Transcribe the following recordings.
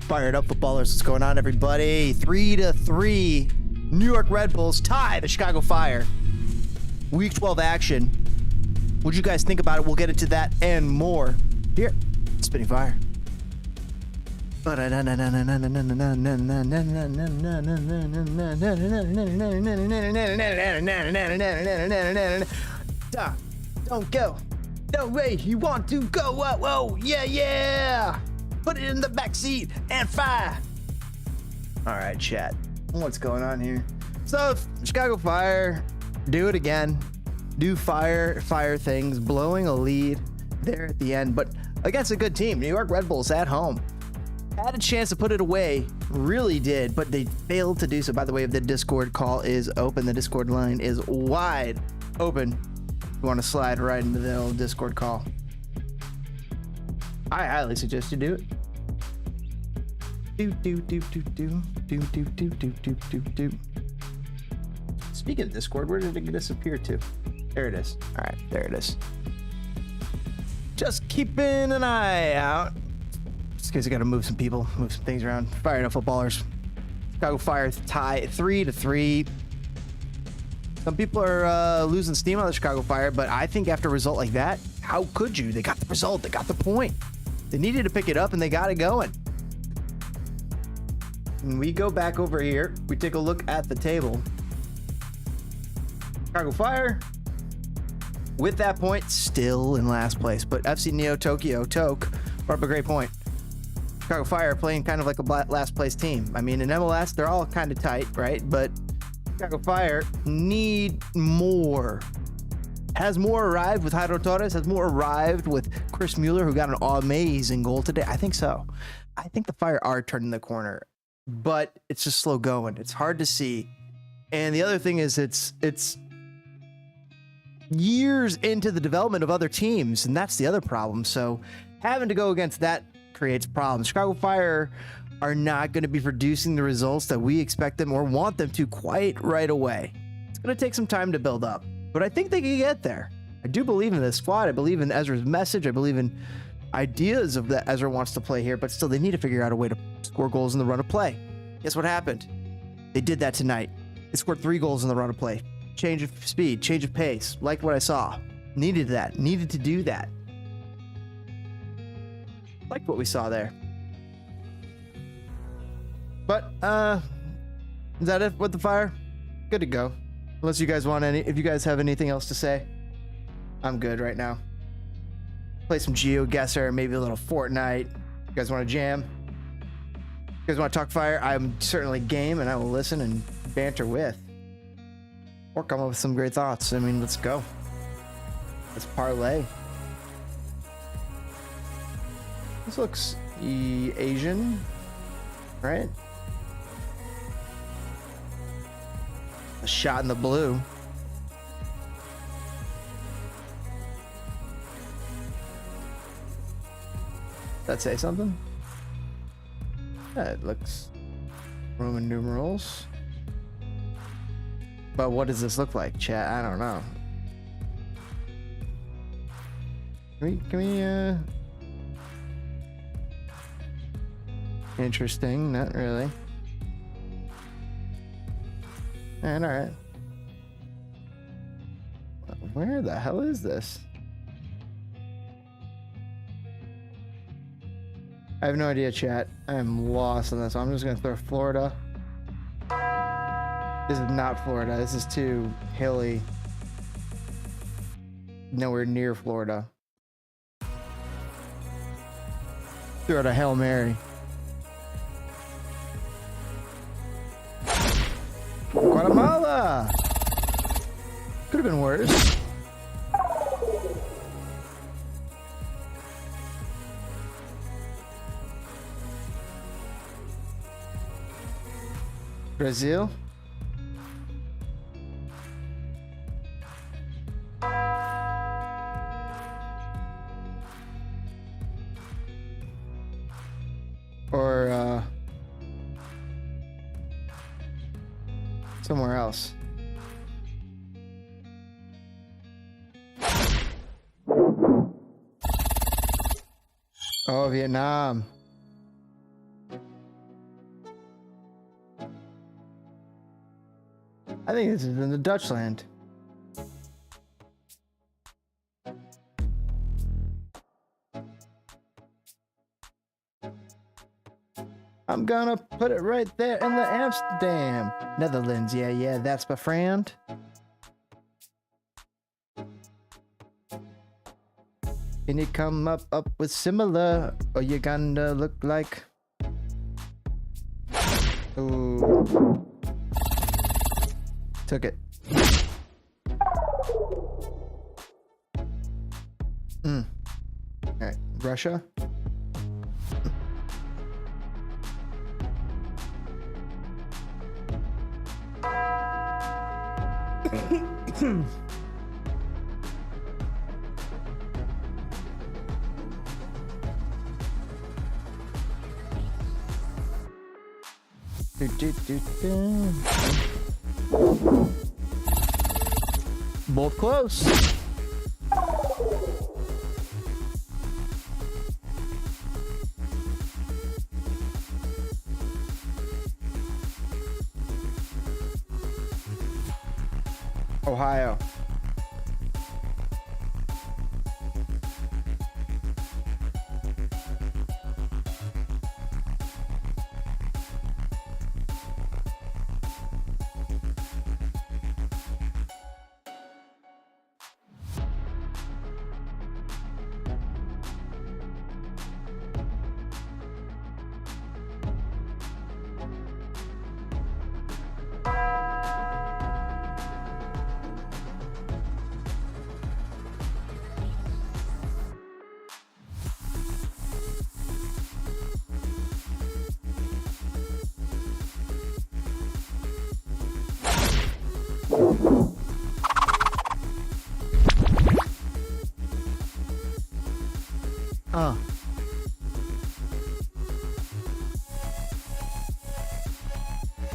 Fired up, footballers. What's going on, everybody? 3-3. New York Red Bulls tie the Chicago Fire. Week 12 action. What'd you guys think about it? We'll get into that and more here. Spitting Fire. Don't go. No way. You want to go. Whoa, whoa. Yeah, yeah. Put it in the back seat and fire. All right, chat. What's going on here? So, Chicago Fire, do it again. Do fire things, blowing a lead there at the end, but against a good team. New York Red Bulls at home. Had a chance to put it away, really did, but they failed to do so. By the way, the Discord call is open. The Discord line is wide open. You want to slide right into the old Discord call. I highly suggest you do it. Speaking of Discord, where did it disappear to? There it is. All right, there it is. Just keeping an eye out. Just because I got to move some people, move some things around. Fired up, footballers. Chicago Fire tie 3-3. Some people are losing steam on the Chicago Fire, but I think after a result like that, how could you? They got the result. They got the point. They needed to pick it up, and they got it going. When we go back over here, we take a look at the table. Chicago Fire, with that point, still in last place. But FC Neo Tokyo, Toke, brought up a great point. Chicago Fire playing kind of like a last place team. I mean, in MLS, they're all kind of tight, right? But Chicago Fire need more. Has more arrived with Jairo Torres? Has more arrived with Chris Mueller, who got an amazing goal today? I think so. I think the Fire are turning the corner, but it's just slow going. It's hard to see. And the other thing is it's years into the development of other teams, and that's the other problem. So having to go against that creates problems. Chicago Fire are not going to be producing the results that we expect them or want them to quite right away. It's going to take some time to build up, but I think they can get there. I do believe in this squad. I believe in Ezra's message. I believe in ideas of that Ezra wants to play here, but still they need to figure out a way to score goals in the run of play. Guess what happened? They did that tonight. They scored 3 goals in the run of play. Change of speed, change of pace. Liked what I saw. Needed that. Needed to do that. Liked what we saw there. But, is that it with the Fire? Good to go. Unless you guys want if you guys have anything else to say, I'm good right now. Play some Geoguessr, maybe a little Fortnite. You guys want to jam? You guys want to talk Fire? I'm certainly game, and I will listen and banter with. Or come up with some great thoughts. I mean, let's go. Let's parlay. This looks Asian, right? A shot in the blue. Does that say something? Yeah, it looks Roman numerals. But what does this look like, chat? I don't know. Can we Interesting, not really. And all right. Where the hell is this? I have no idea, chat. I am lost on this. I'm just gonna throw Florida. This is not Florida. This is too hilly. Nowhere near Florida. Throw out a Hail Mary. Guatemala! Could have been worse. Brazil? Or, somewhere else. Oh, Vietnam. I think this is in the Dutchland. I'm gonna put it right there in the Amsterdam. Netherlands, yeah, that's my friend. Can you come up with similar, or you gonna look like... Ooh. Took it. Alright, Russia. Both close. Ohio.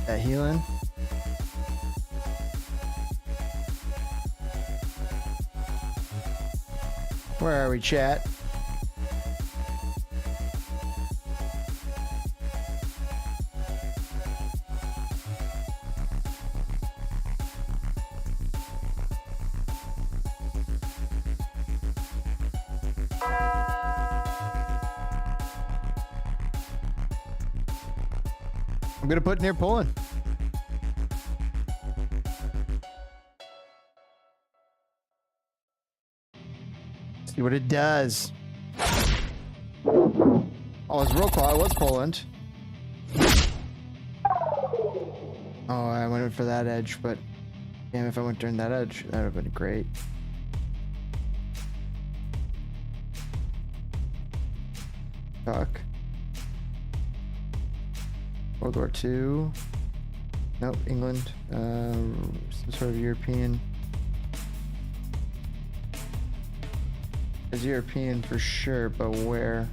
That healing. Where are we, chat? I'm gonna put near Poland. See what it does. Oh, it's real close. It was Poland. Oh, I went for that edge, but damn, if I went during that edge, that would have been great. Fuck. World War II. Nope, England. Some sort of European. It's European for sure, but where?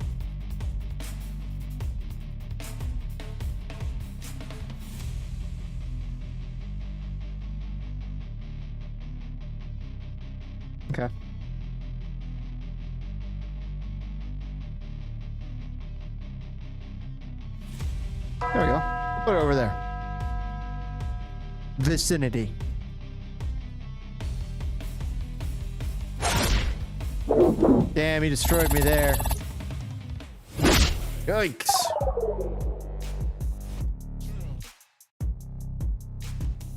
Okay. There we go. Put it over there. Vicinity. Damn, he destroyed me there. Yikes.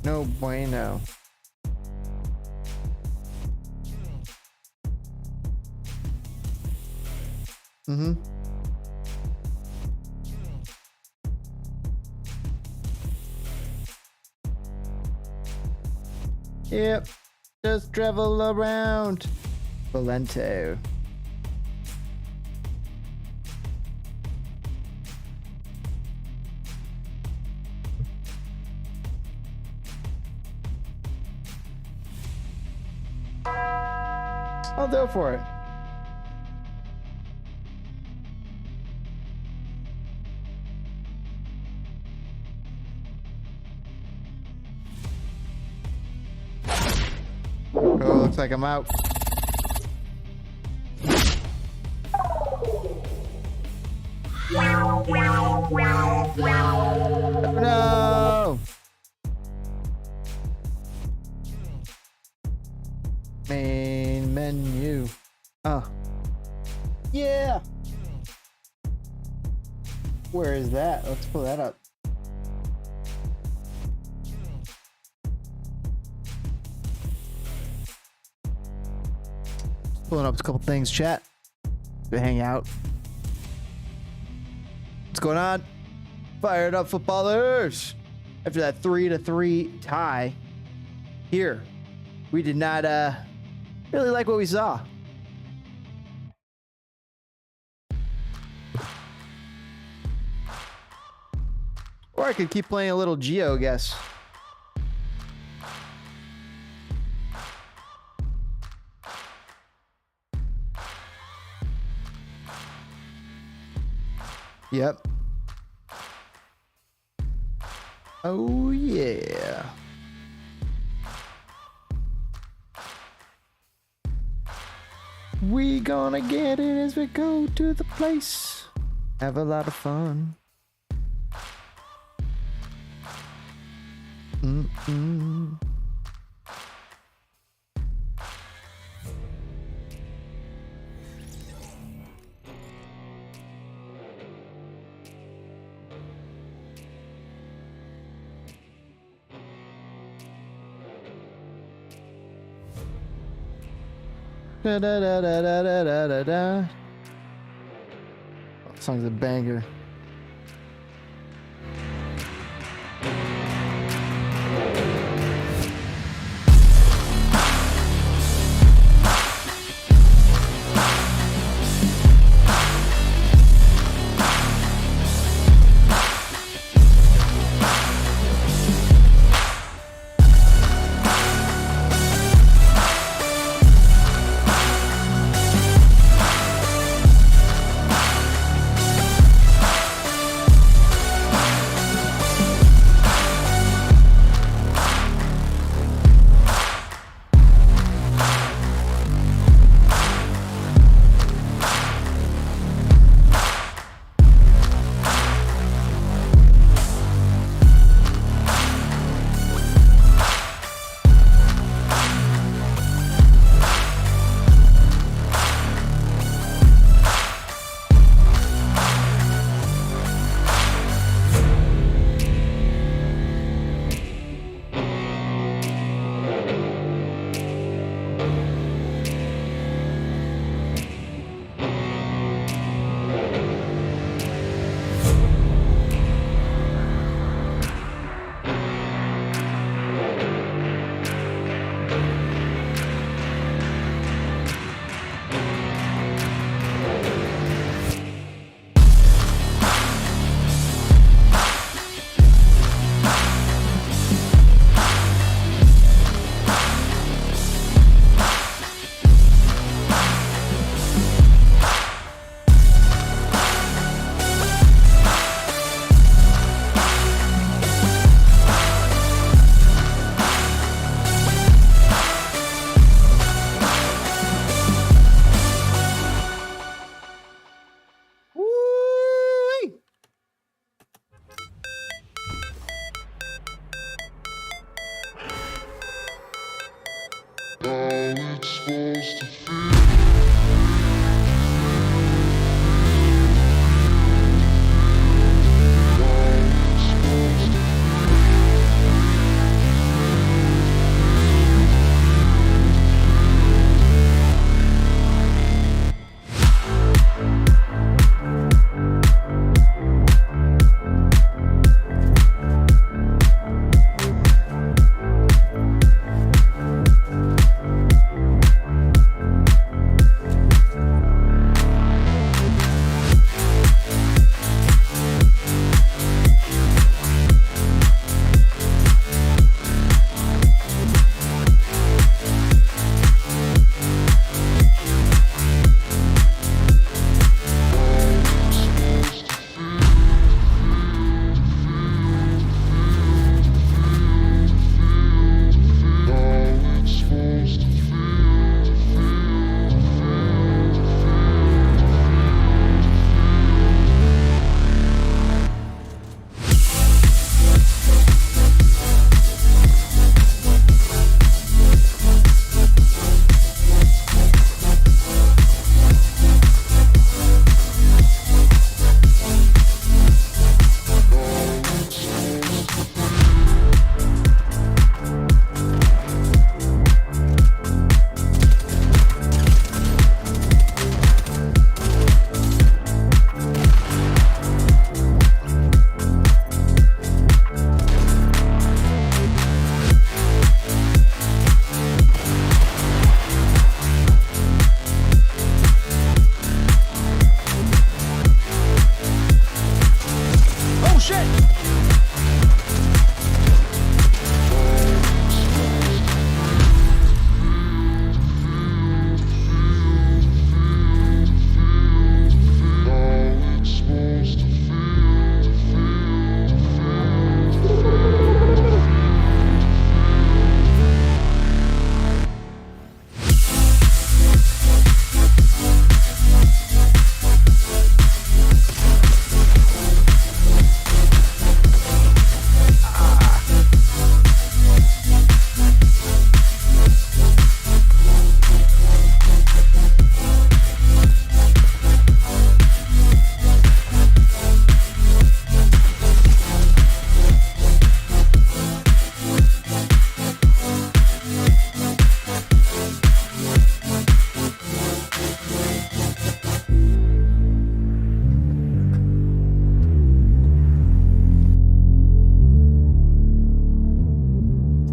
No bueno. Mm-hmm. Yep. Just travel around. Valento. I'll go for it. Oh, looks like I'm out. No! Main menu. Oh. Yeah! Where is that? Let's pull that up. Pulling up a couple things, chat. We hang out. What's going on? Fired up, footballers! After that 3-3 tie here, we did not really like what we saw. Or I could keep playing a little Geoguessr. Yep. Oh yeah. We gonna get it as we go to the place. Have a lot of fun. Mm-mm. Da da da da da da da da da. That song's a banger.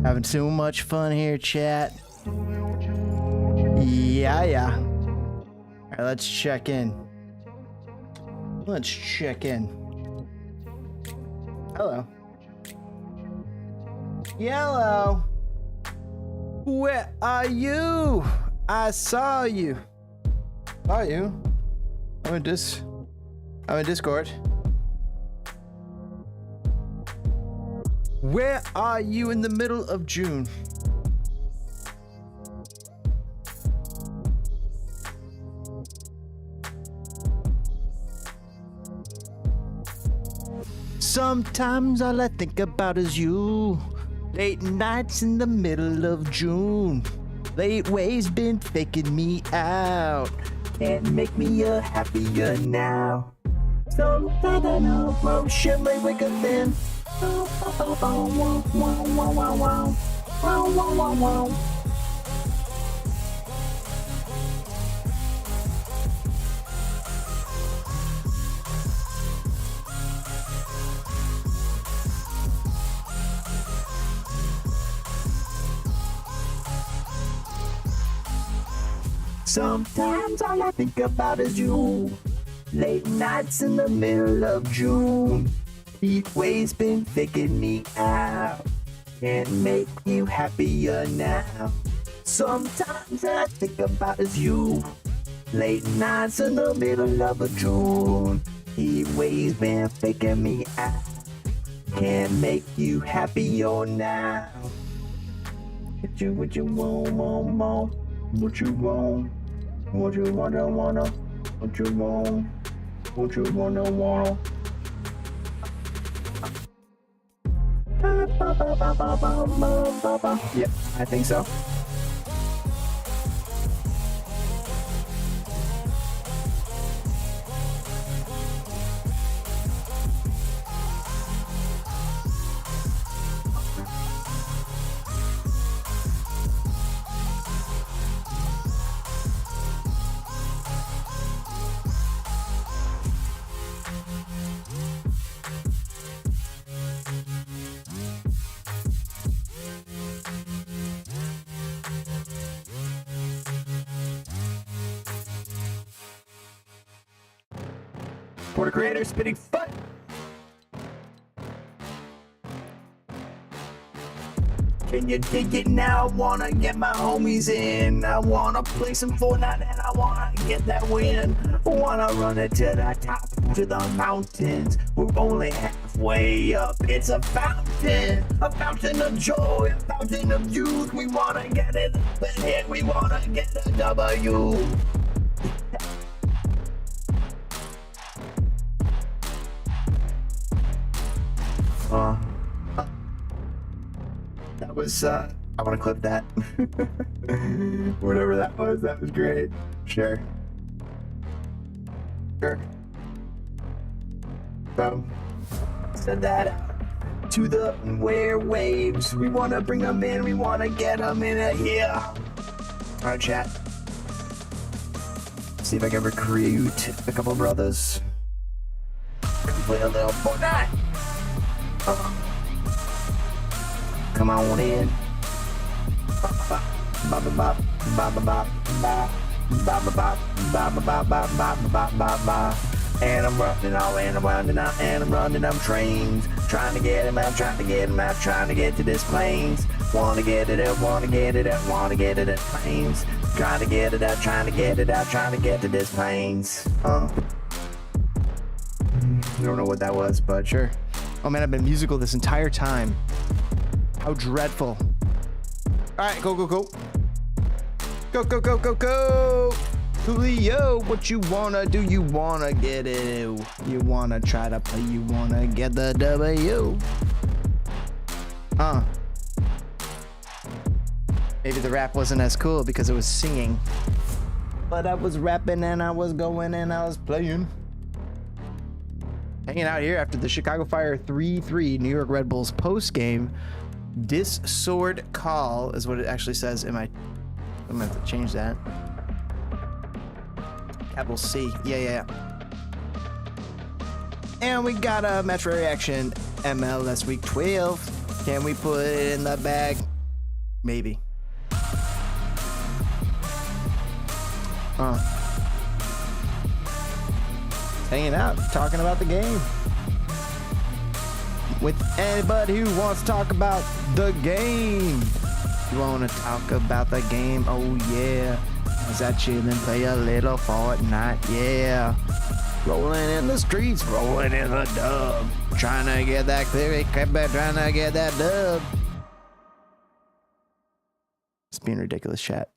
Having so much fun here, chat. Yeah. All right, let's check in. Hello. Yellow. Where are you? I saw you. I'm in Discord. Where are you in the middle of June? Sometimes all I think about is you. Late nights in the middle of June. Late ways been faking me out. Can't make me happier now. Sometimes I know motion may wake up then. Sometimes all I think about is you. Late nights in the middle of June. Heat waves been faking me out. Can't make you happier now. Sometimes all I think about is you. Late nights in the middle of June. Heat waves been faking me out. Can't make you happier now. What you want, want. What you want? What you wanna? What you want? What you wanna? Yep, I think so. Supporter creator, spitting foot. Can you dig it now? Wanna get my homies in. I wanna play some Fortnite and I wanna get that win. Wanna run it to the top, to the mountains. We're only halfway up. It's a fountain of joy, a fountain of youth. We wanna get it up ahead. We wanna get a W. That was, I want to clip that. Whatever that was great. Sure. So, send that out to the airwaves. We want to bring them in, we want to get them in here. Alright, chat. See if I can recruit a couple brothers. Play a little Fortnite. Come on in. And I'm running all and I'm running out and I'm running them trains. Trying to get him out, trying to get him out, trying to get to this plains. Wanna get it up, wanna get it up, wanna get it at plains. Trying to get it out, trying to get it out, trying to get to this plains. I don't know what that was, but sure. Oh man, I've been musical this entire time. How dreadful. All right, go, go, go. Go, go, go, go, go. Julio, what you wanna do? You wanna get it. You wanna try to play. You wanna get the W. Maybe the rap wasn't as cool because it was singing. But I was rapping and I was going and I was playing. Hanging out here after the Chicago Fire 3-3 New York Red Bulls post game. This sword call is what it actually says. I'm gonna have to change that. Capital C. Yeah. And we got a match reaction. MLS week 12. Can we put it in the bag? Maybe. Hanging out, talking about the game. With anybody who wants to talk about the game. You want to talk about the game? Oh yeah. Is that chillin', play a little Fortnite? Yeah. Rolling in the streets, rolling in the dub. Trying to get that clear, trying to get that dub. It's being ridiculous, chat.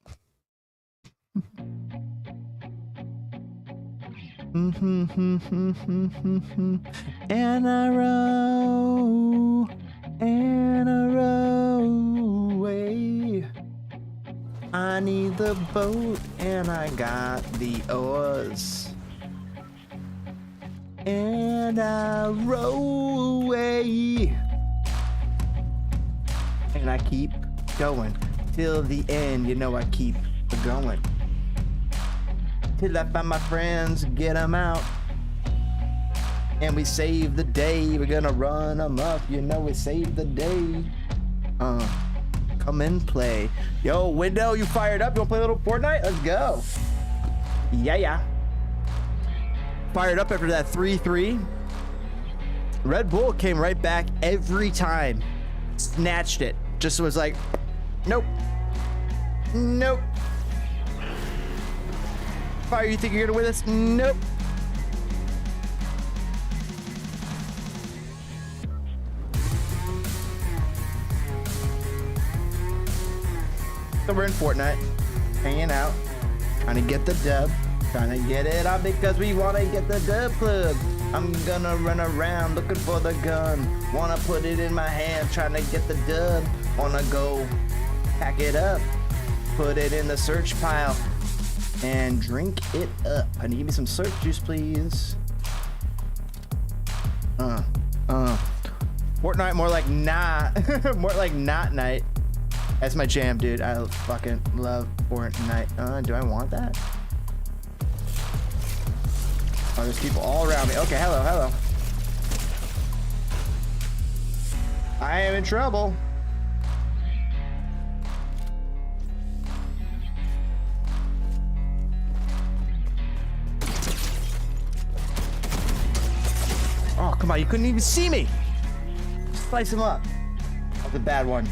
And I row away. I need the boat and I got the oars. And I row away. And I keep going till the end. You know I keep going. Till I find my friends, get them out. And we save the day. We're gonna run them up. You know we save the day. Come and play. Yo, Window, you fired up? You wanna play a little Fortnite? Let's go. Yeah. Fired up after that 3-3. Red Bull came right back every time. Snatched it. Just was like, nope. Fire, you think you're gonna win this? Nope. So we're in Fortnite, hanging out, trying to get the dub, trying to get it out because we want to get the dub club. I'm gonna run around looking for the gun, wanna put it in my hand, trying to get the dub, wanna go pack it up, put it in the search pile, and drink it up. I need me some search juice, please. Fortnite, more like nah. More like not night. That's my jam, dude. I fucking love Fortnite. Do I want that? Oh, there's people all around me. Okay, hello. I am in trouble. come on, you couldn't even see me. Slice him up. That's a bad one.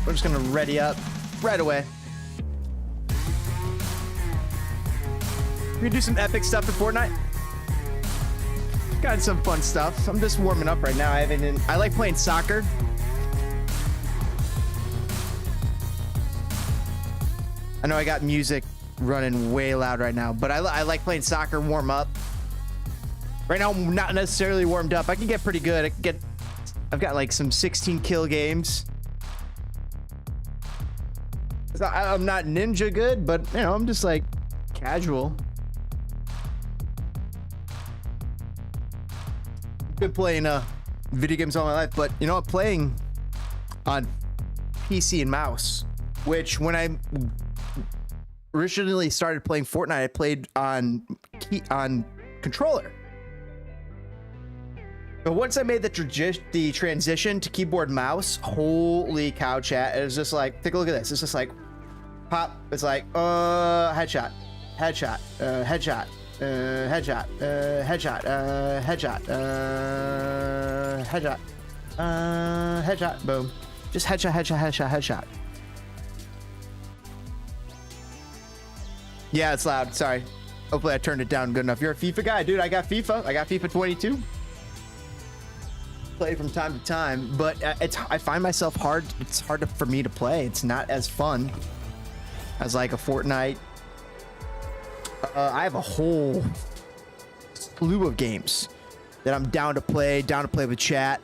We're just gonna ready up right away. We can do some epic stuff in Fortnite. Got some fun stuff. I'm just warming up right now. I like playing soccer. I know I got music running way loud right now, but I like playing soccer, warm up. Right now, I'm not necessarily warmed up. I can get pretty good. I've got like some 16 kill games. I'm not ninja good, but you know, I'm just like casual. Been playing video games all my life, but you know, I'm playing on PC and mouse, which when I originally started playing Fortnite, I played on controller. But once I made the transition to keyboard mouse, holy cow, chat, it was just like, take a look at this. It's just like pop. It's like headshot, headshot, headshot, headshot, headshot, headshot, headshot, headshot, boom. Just headshot, headshot, headshot, headshot. Yeah, it's loud. Sorry. Hopefully I turned it down good enough. You're a FIFA guy, dude. I got FIFA. I got FIFA 22. Play from time to time, but I find myself hard. It's hard for me to play. It's not as fun as like a Fortnite. I have a whole slew of games that I'm down to play with chat.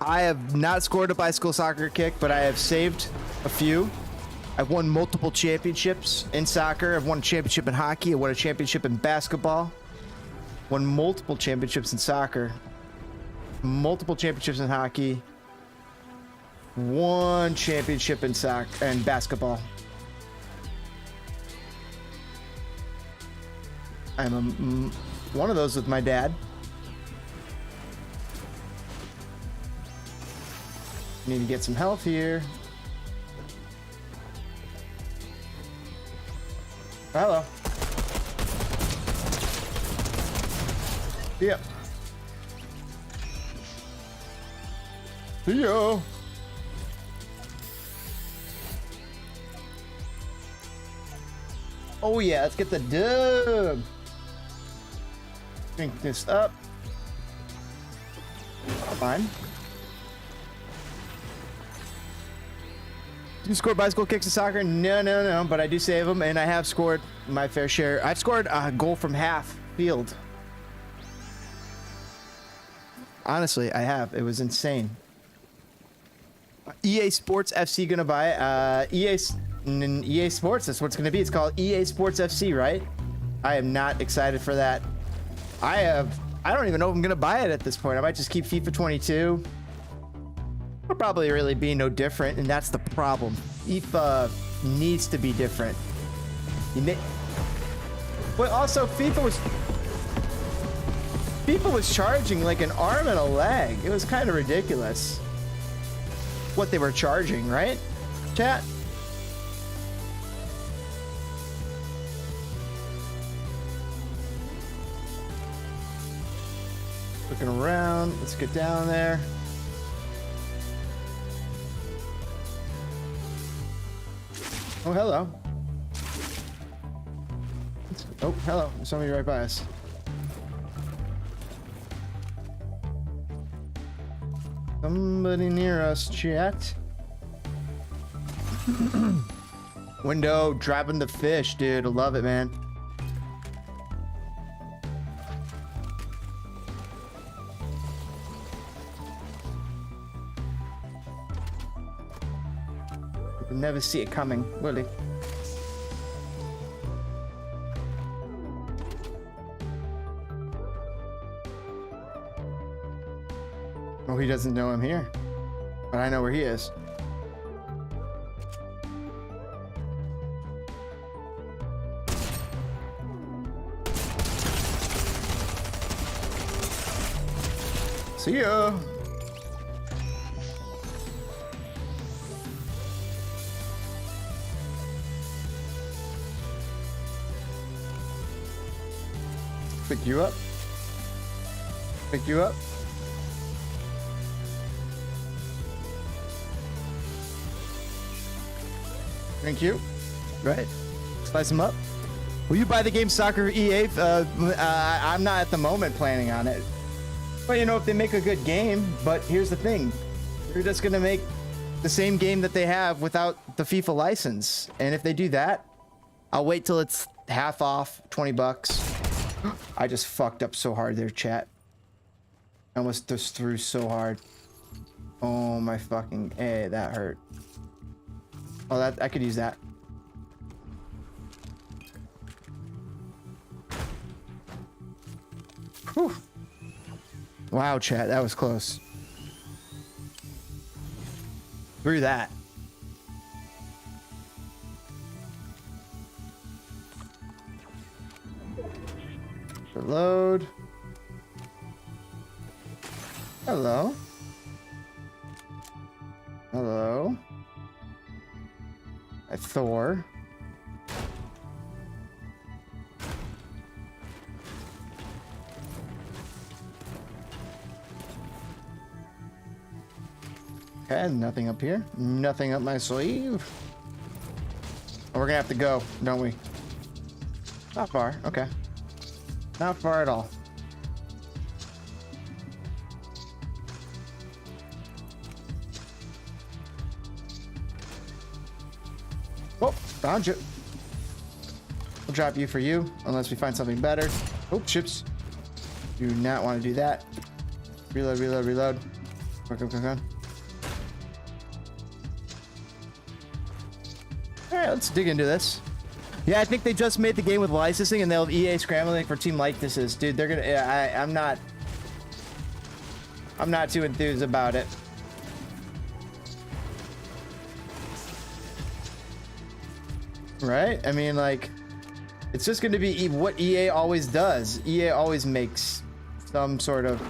I have not scored a bicycle soccer kick, but I have saved a few. I've won multiple championships in soccer. I've won a championship in hockey. I won a championship in basketball. Won multiple championships in soccer. Multiple championships in hockey. One championship in soccer and basketball. I'm one of those with my dad. Need to get some health here. Hello. Yep. See ya. Oh yeah, let's get the dub. Drink this up. Fine. Do you score bicycle kicks in soccer? No, but I do save them, and I have scored my fair share. I've scored a goal from half field. Honestly, I have. It was insane. EA Sports FC gonna buy it. EA Sports, that's what it's gonna be. It's called EA Sports FC, right? I am not excited for that. I don't even know if I'm gonna buy it at this point. I might just keep FIFA 22. It'll probably really be no different, and that's the problem. FIFA needs to be different. But also, FIFA was charging like an arm and a leg. It was kind of ridiculous what they were charging, right, chat? Looking around. Let's get down there. Oh, hello. Oh, hello. There's somebody right by us. Somebody near us, chat. Window, driving the fish, dude. I love it, man. You can never see it coming, will he? Oh, he doesn't know I'm here, but I know where he is. See ya. Pick you up. Pick you up. Thank you. Right. Slice them up. Will you buy the game Soccer EA? I'm not at the moment planning on it. But you know, if they make a good game, but here's the thing. They're just going to make the same game that they have without the FIFA license. And if they do that, I'll wait till it's half off, 20 bucks. I just fucked up so hard there, chat. I almost just threw so hard. Oh my fucking, hey, that hurt. Oh, that I could use that. Whew. Wow, chat, that was close. Through that. Reload. Hello. Hello. Thor. Okay, nothing up here. Nothing up my sleeve. Oh, we're gonna have to go, don't we? Not far. Okay. Not far at all. Oh, found you. We'll drop you for you, unless we find something better. Oh, chips. Do not want to do that. Reload, reload, reload. Come on, come on, come on. Alright, let's dig into this. Yeah, I think they just made the game with licensing and they'll have EA scrambling for team likenesses. Dude, they're gonna... I'm not too enthused about it. Right? I mean, like... It's just gonna be what EA always does. EA always makes some sort of...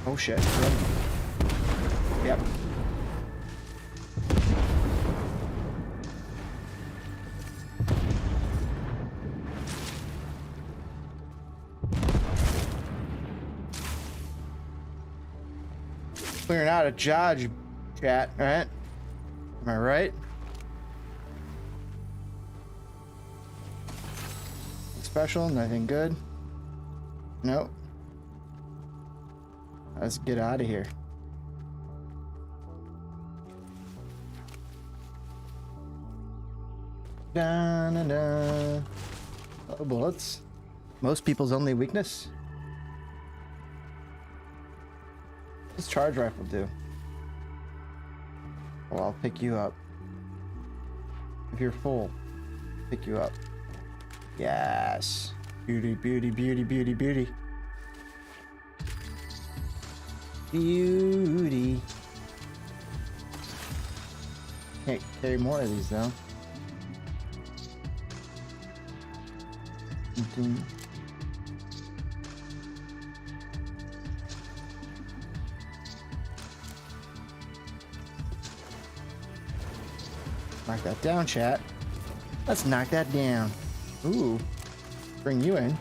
Oh shit. Yep. Clearing out a Judge chat, right? Am I right? Special, nothing good. Nope. Let's get out of here. Da, da, da. Oh, bullets. Most people's only weakness. What's charge rifle do? Well, I'll pick you up. If you're full, pick you up. Yes. Beauty, beauty, beauty, beauty, beauty. Beauty. Can't carry more of these though. Knock that down, chat. Let's knock that down. Ooh. Bring you in.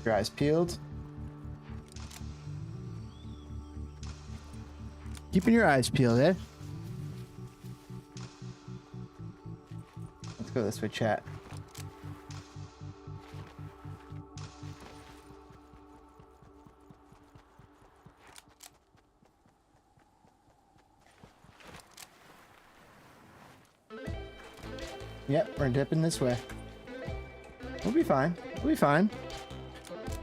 Your eyes peeled. Keeping your eyes peeled, eh? Let's go this way, chat. Yep, we're dipping this way. We'll be fine. We'll be fine.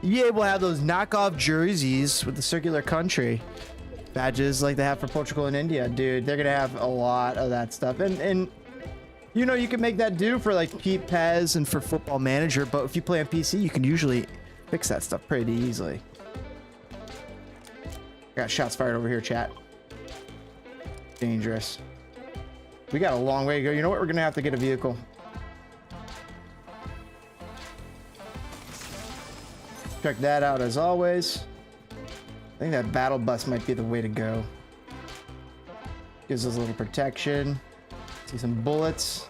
EA will have those knockoff jerseys with the circular country badges like they have for Portugal and India. Dude, they're gonna have a lot of that stuff. And you know, you can make that do for like PES and for Football Manager, but if you play on PC, you can usually fix that stuff pretty easily. Got shots fired over here, chat. Dangerous. We got a long way to go. You know what? We're gonna have to get a vehicle. Check that out as always. I think that battle bus might be the way to go. Gives us a little protection. See some bullets.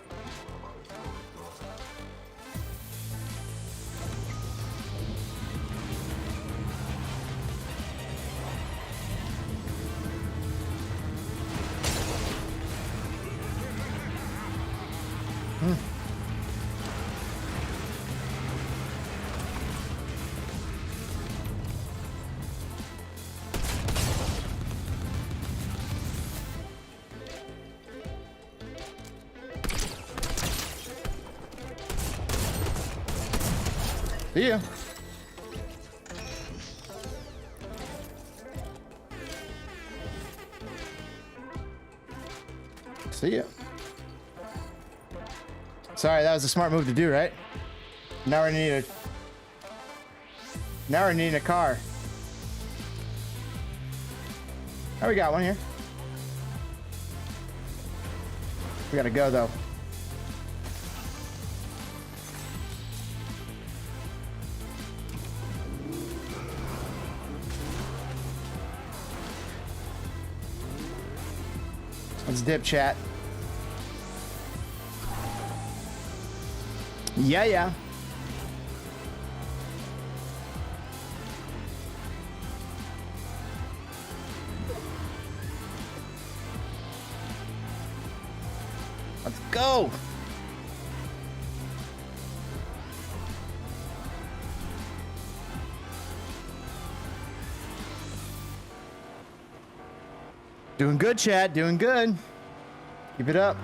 See ya. See ya. Sorry, that was a smart move to do, right? Now we're needing a car. Oh, we got one here. We gotta go though. Let's dip, chat. Yeah. Let's go. Doing good, chat. Doing good. Keep it up.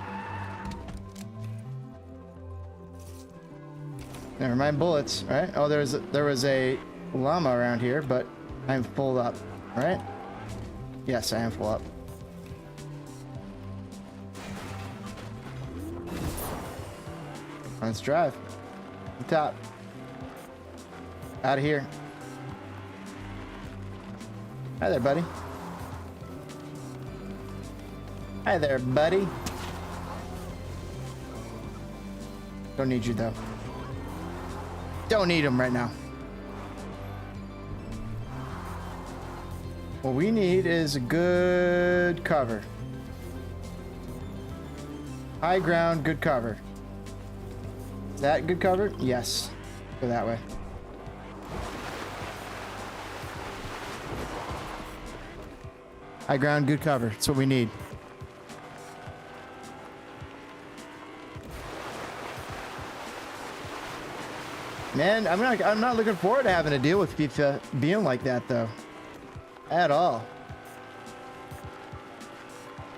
Never mind bullets, right? Oh, there was a llama around here, but I'm full up, right? Yes, I am full up. Let's drive. The top. Out of here. Hi there, buddy. Hi there, buddy. Don't need you, though. Don't need him right now. What we need is a good cover. High ground, good cover. Is that good cover? Yes. Go that way. High ground, good cover. That's what we need. Man, I'm not looking forward to having to deal with FIFA being like that though. At all.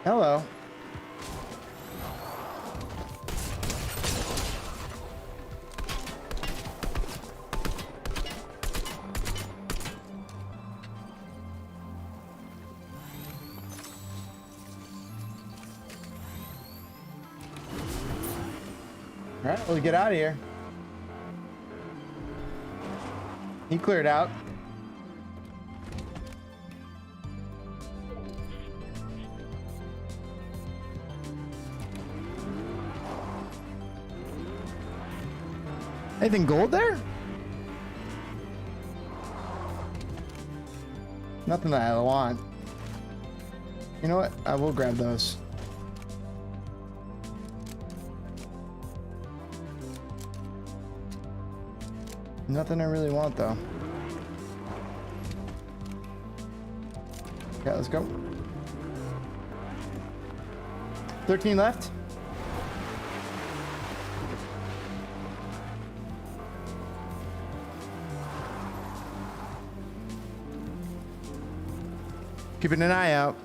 Hello. All right, we'll get out of here. He cleared out. Anything gold there? Nothing that I want. You know what? I will grab those. Nothing I really want though. Okay, let's go. 13 left. Keeping an eye out.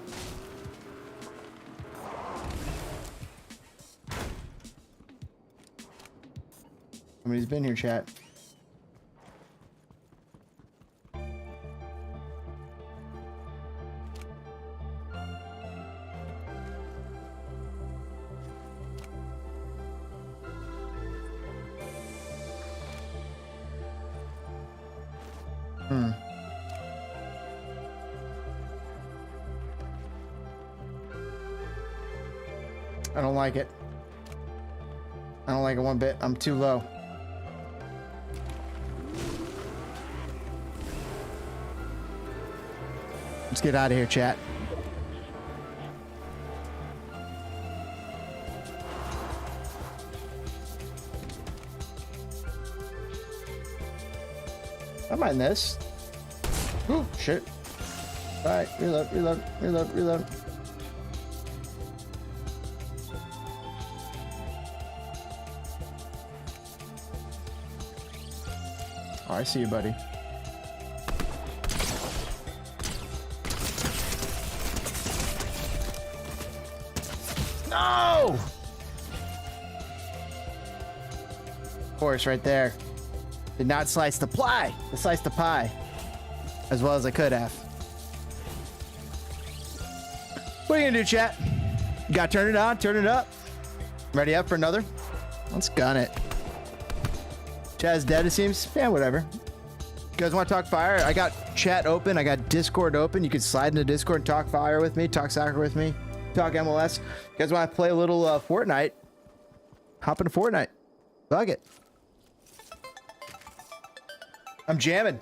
Somebody's been here, chat. I don't like it. I don't like it one bit. I'm too low. Let's get out of here, chat. don't mind this. Oh, shit. All right, reload, reload, reload, reload. Oh, I see you, buddy. No! Of course, right there. Did not slice the pie. I sliced the pie as well as I could have. What are you gonna do, chat? You gotta turn it on, turn it up. Ready up for another? Let's gun it. Chat is dead, it seems. Yeah, whatever. You guys want to talk fire? I got chat open. I got Discord open. You can slide into Discord and talk fire with me, talk soccer with me, talk MLS. You guys want to play a little Fortnite? Hop into Fortnite. Fuck it. I'm jamming.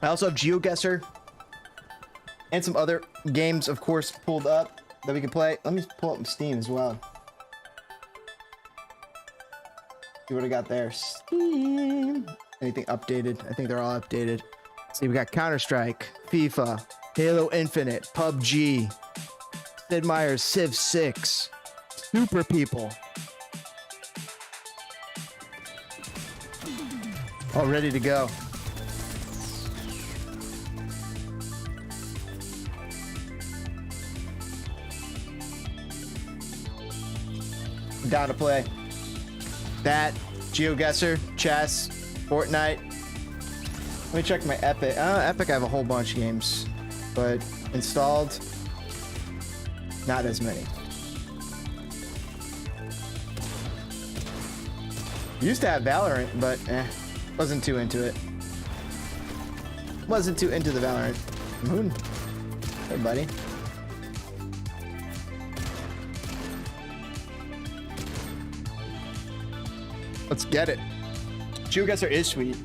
I also have Geoguessr and some other games, of course, pulled up that we can play. Let me pull up Steam as well. See what I got there. Steam. Anything updated? I think they're all updated. See, we got Counter-Strike, FIFA, Halo Infinite, PUBG, Sid Meier's Civ 6, Super People. All ready to go. Down to play. That, Geoguessr, chess, Fortnite. Let me check my Epic. Epic I have a whole bunch of games, but installed, not as many. Used to have Valorant, but wasn't too into it. Wasn't too into the Valorant. Moon. Hey, buddy. Let's get it. Geoguessr is sweet.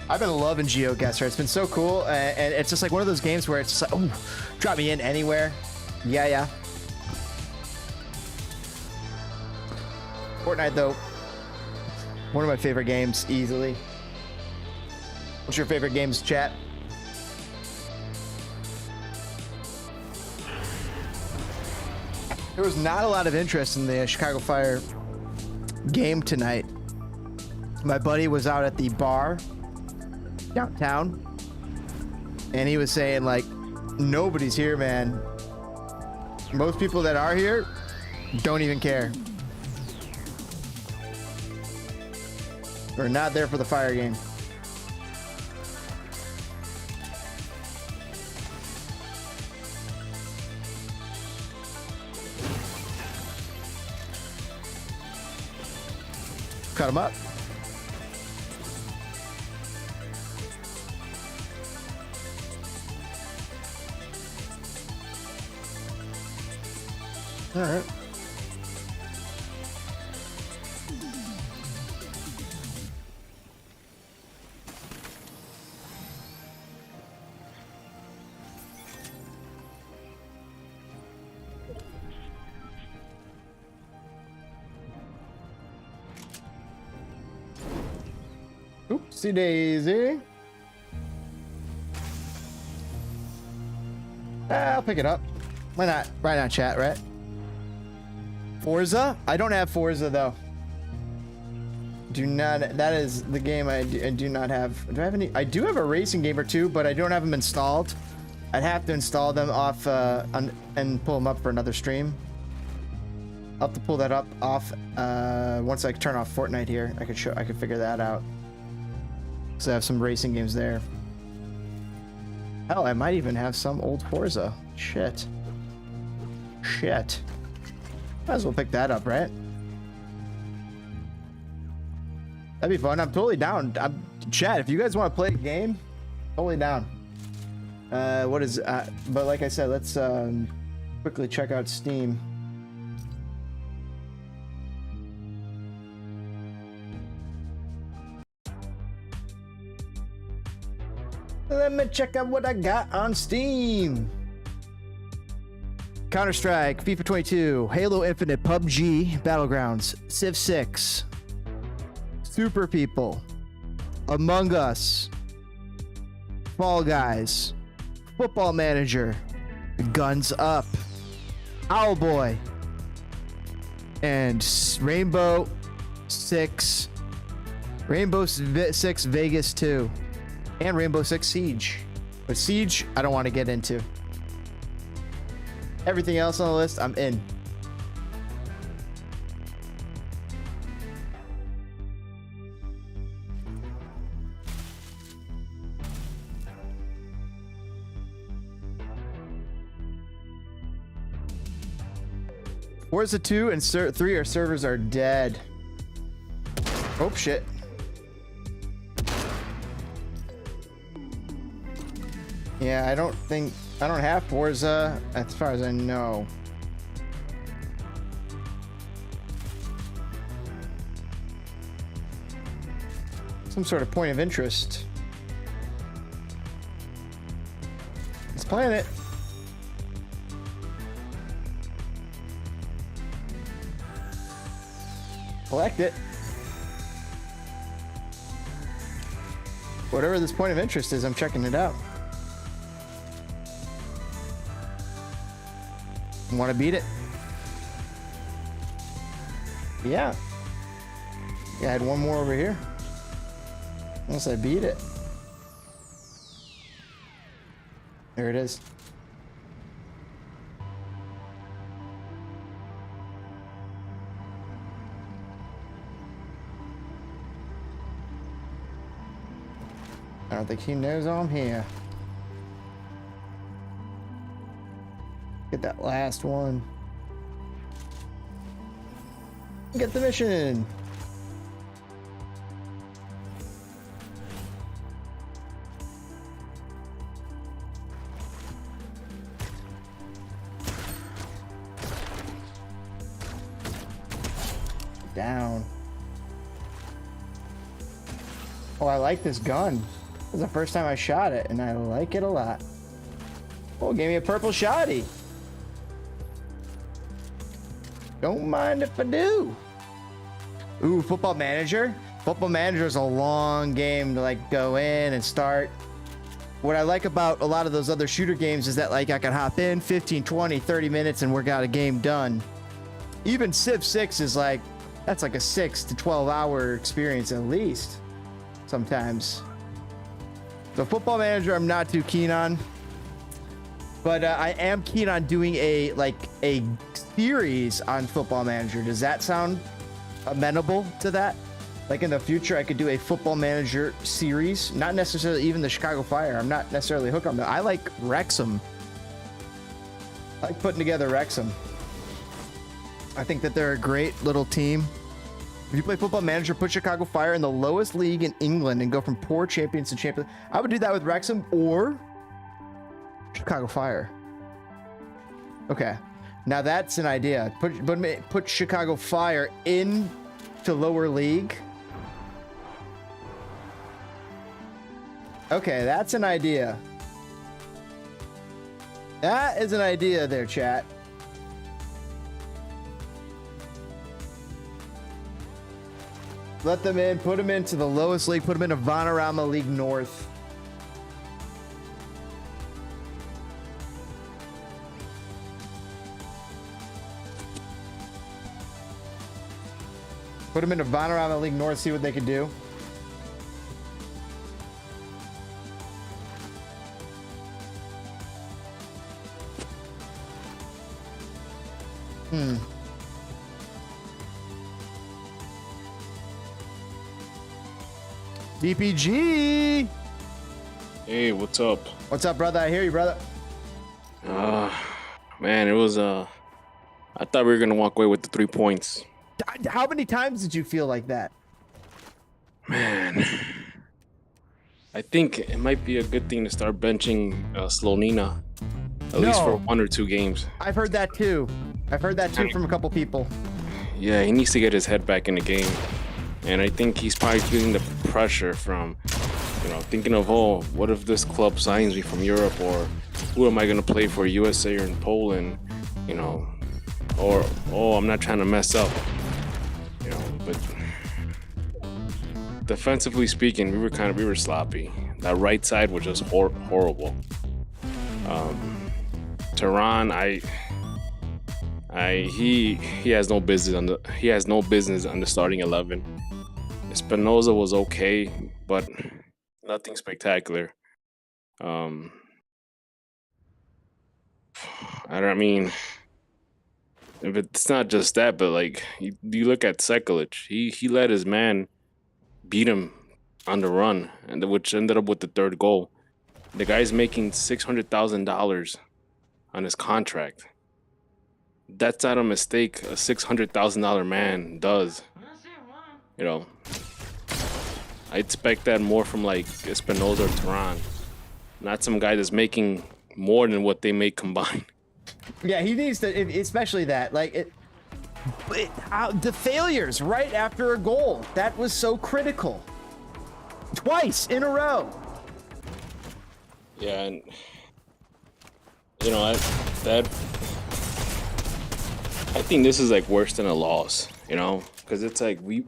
I've been loving Geoguessr. It's been so cool, and it's just like one of those games where it's just like, oh, drop me in anywhere. Yeah, yeah. Fortnite, though, one of my favorite games, easily. What's your favorite games, chat? There was not a lot of interest in the Chicago Fire game tonight. My buddy was out at the bar downtown, and he was saying, like, nobody's here, man. Most people that are here don't even care. We're not there for the Fire game. Cut him up. All right. Oopsie daisy. I'll pick it up. Why not? Why not, chat, right? Forza? I don't have Forza, though. Do not. That is the game I do not have. Do I have any? I do have a racing game or two, but I don't have them installed. I'd have to install them off and pull them up for another stream. I'll have to pull that up off once I turn off Fortnite here. I could figure that out. So I have some racing games there. Hell, I might even have some old Forza. Shit. Shit. Might as well pick that up, right? That'd be fun. I'm totally down. Chat, if you guys want to play a game, totally down. What is... but like I said, let's quickly check out Steam. Let me check out what I got on Steam. Counter-Strike, FIFA 22, Halo Infinite, PUBG, Battlegrounds, Civ 6, Super People, Among Us, Fall Guys, Football Manager, Guns Up, Owlboy, and Rainbow Six Vegas 2, and Rainbow Six Siege. But Siege, I don't want to get into. Everything else on the list, I'm in. Forza 2 and 3 our servers are dead. Oh shit. Yeah, I don't have Forza as far as I know. Some sort of point of interest. Let's plan it. Collect it. Whatever this point of interest is, I'm checking it out. Want to beat it? Yeah. Yeah, I had one more over here. Unless I beat it. There it is. I don't think he knows I'm here. Get that last one. Get the mission. Down. Oh, I like this gun. This is the first time I shot it, and I like it a lot. Oh, gave me a purple shotty. Don't mind if I do. Ooh, Football Manager. Football Manager is a long game to like go in and start. What I like about a lot of those other shooter games is that like I can hop in 15, 20, 30 minutes and we got a game done. Even Civ 6 is like, that's like a 6 to 12 hour experience at least sometimes. So Football Manager I'm not too keen on. But I am keen on doing a series on Football Manager. Does that sound amenable to that? Like in the future, I could do a Football Manager series. Not necessarily even the Chicago Fire. I'm not necessarily hooked on that. I like Wrexham. I like putting together Wrexham. I think that they're a great little team. If you play Football Manager, put Chicago Fire in the lowest league in England and go from poor champions to champions. I would do that with Wrexham or Chicago Fire. Okay, now that's an idea. Put Chicago Fire in to lower league. Okay, that's an idea. That is an idea there, chat. Let them in, put them into the lowest league, put them into Vanarama League North. Put them into Vanarama League North, see what they can do. DPG! Hey, what's up? What's up, brother? I hear you, brother. Man, it was, I thought we were going to walk away with the 3 points. How many times did you feel like that? Man, I think it might be a good thing to start benching Slonina, at least for 1 or 2 games. I've heard that too. I've heard that too from a couple people. Yeah, he needs to get his head back in the game. And I think he's probably feeling the pressure from, you know, thinking of, oh, what if this club signs me from Europe, or who am I going to play for, USA or in Poland? you know, or oh, I'm not trying to mess up, you know. But defensively speaking, we were sloppy. That right side was just horrible. Tehran, he has no business on the starting 11. Espinoza was okay, but nothing spectacular. I mean, if it's not just that, but like you look at Sekulic, he let his man beat him on the run, and which ended up with the third goal. The guy's making $600,000 on his contract. That's not a mistake a $600,000 man does. You know, I expect that more from like Espinoza or Tehran, not some guy that's making more than what they make combined. Yeah, he needs to, especially that. Like the failures right after a goal, that was so critical. Twice in a row. Yeah, and you know, I think this is like worse than a loss, you know, because it's like we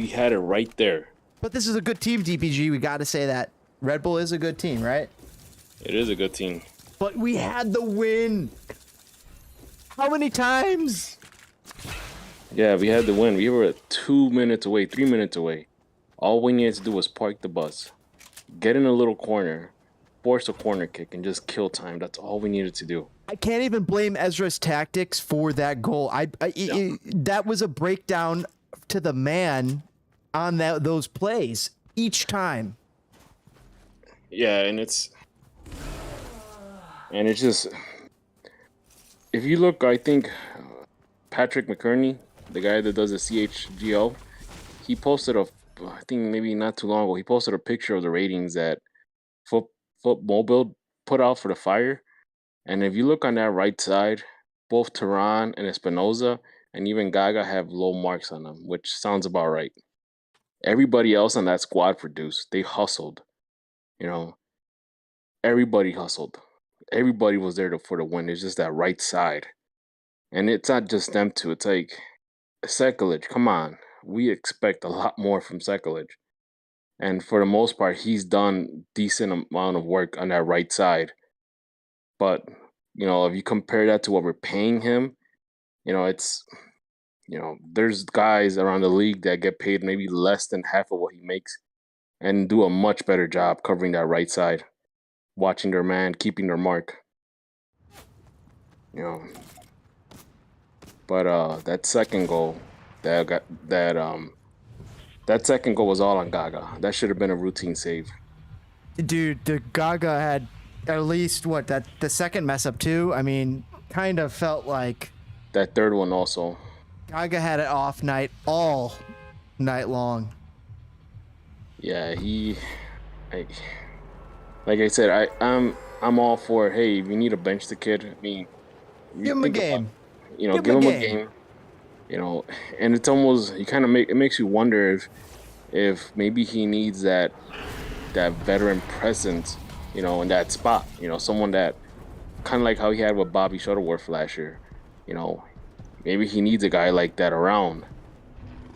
had it right there. But this is a good team, DPG. We got to say that Red Bull is a good team, right? It is a good team. But we had the win. How many times? Yeah, we had the win. We were 2 minutes away, 3 minutes away. All we needed to do was park the bus, get in a little corner, force a corner kick, and just kill time. That's all we needed to do. I can't even blame Ezra's tactics for that goal. That was a breakdown to the man on those plays each time. Yeah, and it's just, if you look, I think Patrick McKerney, the guy that does the CHGO, he posted I think maybe not too long ago, he posted a picture of the ratings that Foot Mobile put out for the Fire. And if you look on that right side, both Tehran and Espinoza and even Gaga have low marks on them, which sounds about right. Everybody else on that squad produced. They hustled. You know, everybody hustled. Everybody was there for the win. It's just that right side. And it's not just them two. It's like Sekulic, come on. We expect a lot more from Sekulic. And for the most part, he's done decent amount of work on that right side. But, you know, if you compare that to what we're paying him, you know, it's, you know, there's guys around the league that get paid maybe less than half of what he makes and do a much better job covering that right side, watching their man, keeping their mark. You know. But that second goal, that second goal was all on Gaga. That should have been a routine save. Dude, the Gaga had at least the second mess up too. I mean, kind of felt like that third one also. Gaga had an off night all night long. Yeah, like I said, I'm all for, hey, if you need to bench the kid, I mean, give him a game. Give him a game. You know, and it's almost, it makes you wonder if maybe he needs that veteran presence, you know, in that spot. You know, someone that kind of like how he had with Bobby Shuttleworth last year. You know, maybe he needs a guy like that around.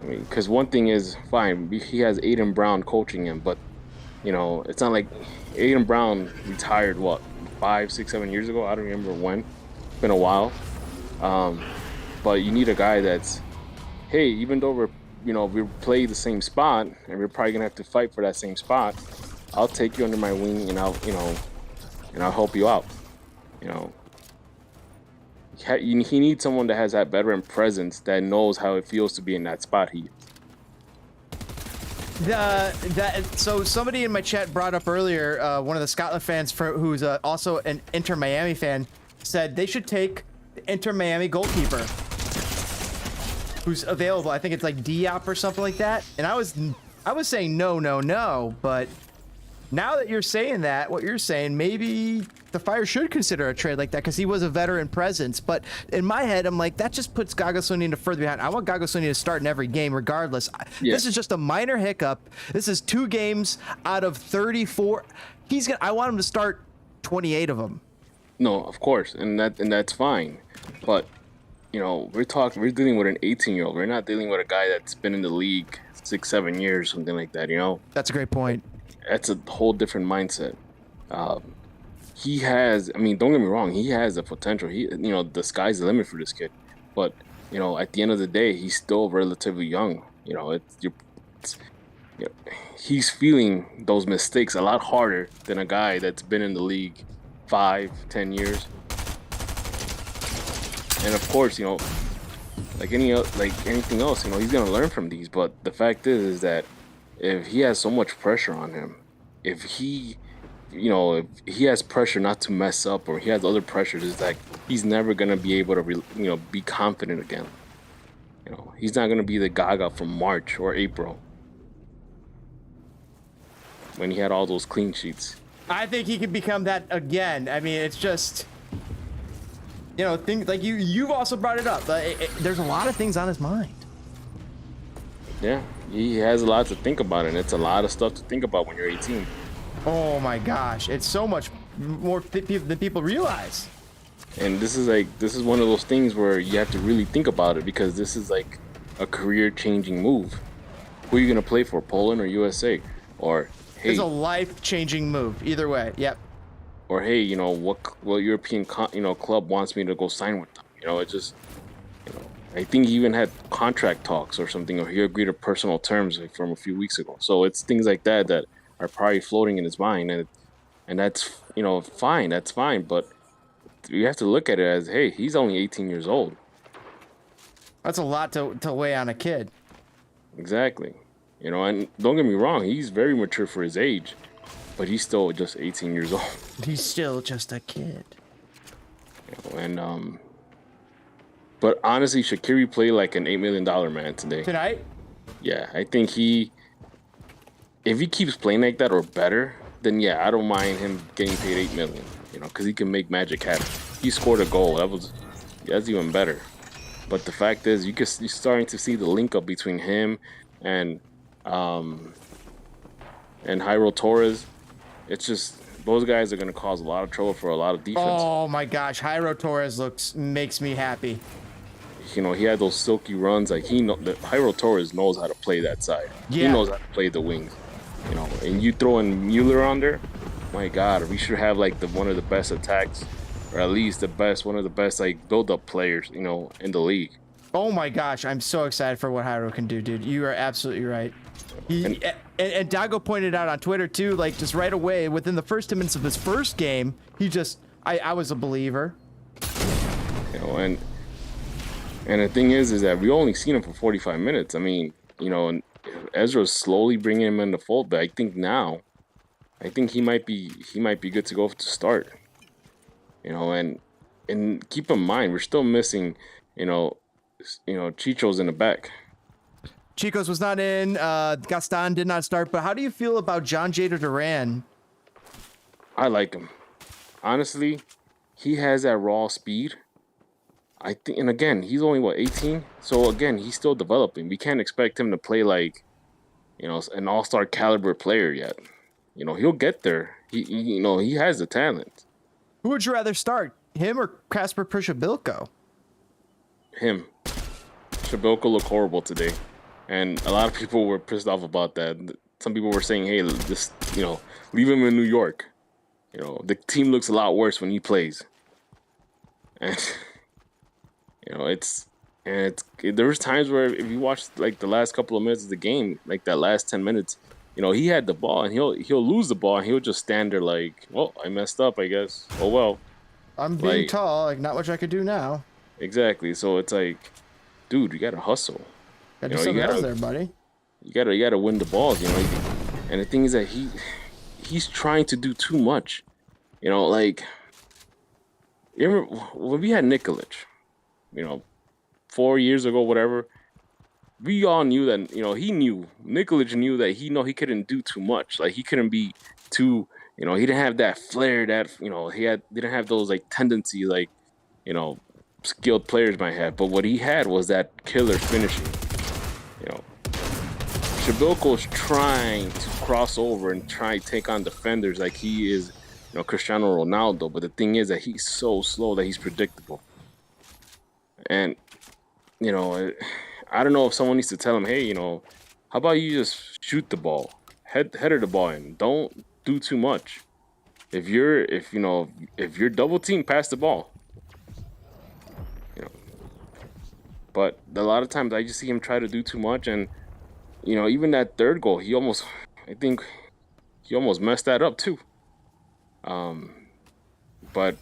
I mean, because one thing is, fine, he has Aiden Brown coaching him, but, you know, it's not like Aiden Brown retired, 5, 6, 7 years ago? I don't remember when. It's been a while. But you need a guy that's, hey, even though we play the same spot and we're probably gonna have to fight for that same spot, I'll take you under my wing and I'll help you out. You know, he needs someone that has that veteran presence that knows how it feels to be in that spot. So somebody in my chat brought up earlier, one of the Scotland fans who's also an Inter Miami fan, said they should take the Inter Miami goalkeeper who's available. I think it's like Diop or something like that. And I was saying no, but now that you're saying that, what you're saying, maybe the Fire should consider a trade like that because he was a veteran presence. But in my head, I'm like, that just puts Gagasonina further behind. I want Gagasonina to start in every game regardless. Yeah. This is just a minor hiccup. This is 2 games out of 34. I want him to start 28 of them. No, of course, and that's fine. But you know, we're dealing with an 18-year-old. We're not dealing with a guy that's been in the league 6, 7 years, something like that. You know, That's a great point. that's a whole different mindset. He has, I mean, don't get me wrong, he has the potential. The sky's the limit for this kid. But at the end of the day, he's still relatively young. He's feeling those mistakes a lot harder than a guy that's been in the league 5, 10 years. And of course, like anything else, he's gonna learn from these. But the fact is that if he has so much pressure on him, if he has pressure not to mess up, or he has other pressures, it's like he's never gonna be able to be confident again. He's not gonna be the Gaga from March or April when he had all those clean sheets. I think he can become that again. I mean, it's just, things like you've also brought it up. There's a lot of things on his mind. Yeah, he has a lot to think about, and it's a lot of stuff to think about when you're 18. Oh my gosh, it's so much more than people realize. And this is one of those things where you have to really think about it, because this is like a career-changing move. Who are you gonna play for, Poland or USA? Or hey, it's a life-changing move. Either way, yep. Or hey, what European club wants me to go sign with them? It just, I think he even had contract talks or something, or he agreed to personal terms from a few weeks ago. So it's things like that that are probably floating in his mind, and that's fine. That's fine, but you have to look at it as, hey, he's only 18 years old. That's a lot to weigh on a kid. Exactly. And don't get me wrong, he's very mature for his age, but he's still just 18 years old. He's still just a kid. But honestly, Shaqiri played like an $8 million man today. Tonight? Yeah, I think if he keeps playing like that or better, then yeah, I don't mind him getting paid $8 million. Because he can make magic happen. He scored a goal. That's even better. But the fact is, you're starting to see the link up between him and Jairo Torres. It's just, those guys are going to cause a lot of trouble for a lot of defense. Oh my gosh, Jairo Torres makes me happy. He had those silky runs. Like Jairo Torres knows how to play that side. Yeah. He knows how to play the wings. And you throw in Mueller on there, my God, we should have like one of the best attacks, or at least one of the best like build-up players, in the league. Oh my gosh, I'm so excited for what Jairo can do, dude. You are absolutely right. And Dago pointed out on Twitter too, like just right away within the first 10 minutes of his first game, I was a believer. And the thing is that we only seen him for 45 minutes. I mean, and Ezra's slowly bringing him in the fold, but I think he might be good to go to start. And keep in mind, we're still missing, Chicho's in the back. Chico's was not in. Gaston did not start. But how do you feel about John Jada Duran? I like him. Honestly, he has that raw speed. I think, and again, he's only 18. So again, he's still developing. We can't expect him to play like, an all-star caliber player yet. He'll get there. He has the talent. Who would you rather start, him or Kasper Przybylko? Him. Przybylko looked horrible today, and a lot of people were pissed off about that. Some people were saying, "Hey, just leave him in New York. The team looks a lot worse when he plays." And there was times where if you watch like the last couple of minutes of the game, like that last 10 minutes, he had the ball and he'll lose the ball and he'll just stand there like, well, I messed up, I guess. Oh well. I'm being tall, like not much I could do now. Exactly. So it's like, dude, you gotta hustle. Gotta do something else there, buddy. You gotta win the balls, And the thing is that he's trying to do too much. Like, you remember when we had Nikolic, 4 years ago, whatever, we all knew that, Nikolic knew that he couldn't do too much. Like, he couldn't be too, he didn't have that flair that, didn't have those, like, tendencies, like, skilled players might have. But what he had was that killer finishing. Przybylko's trying to cross over and try to take on defenders like he is, Cristiano Ronaldo. But the thing is that he's so slow that he's predictable. And I don't know if someone needs to tell him, hey, how about you just shoot the ball, header the ball in, don't do too much. If you're double team, pass the ball. But a lot of times I just see him try to do too much, and even that third goal, I think he almost messed that up too. But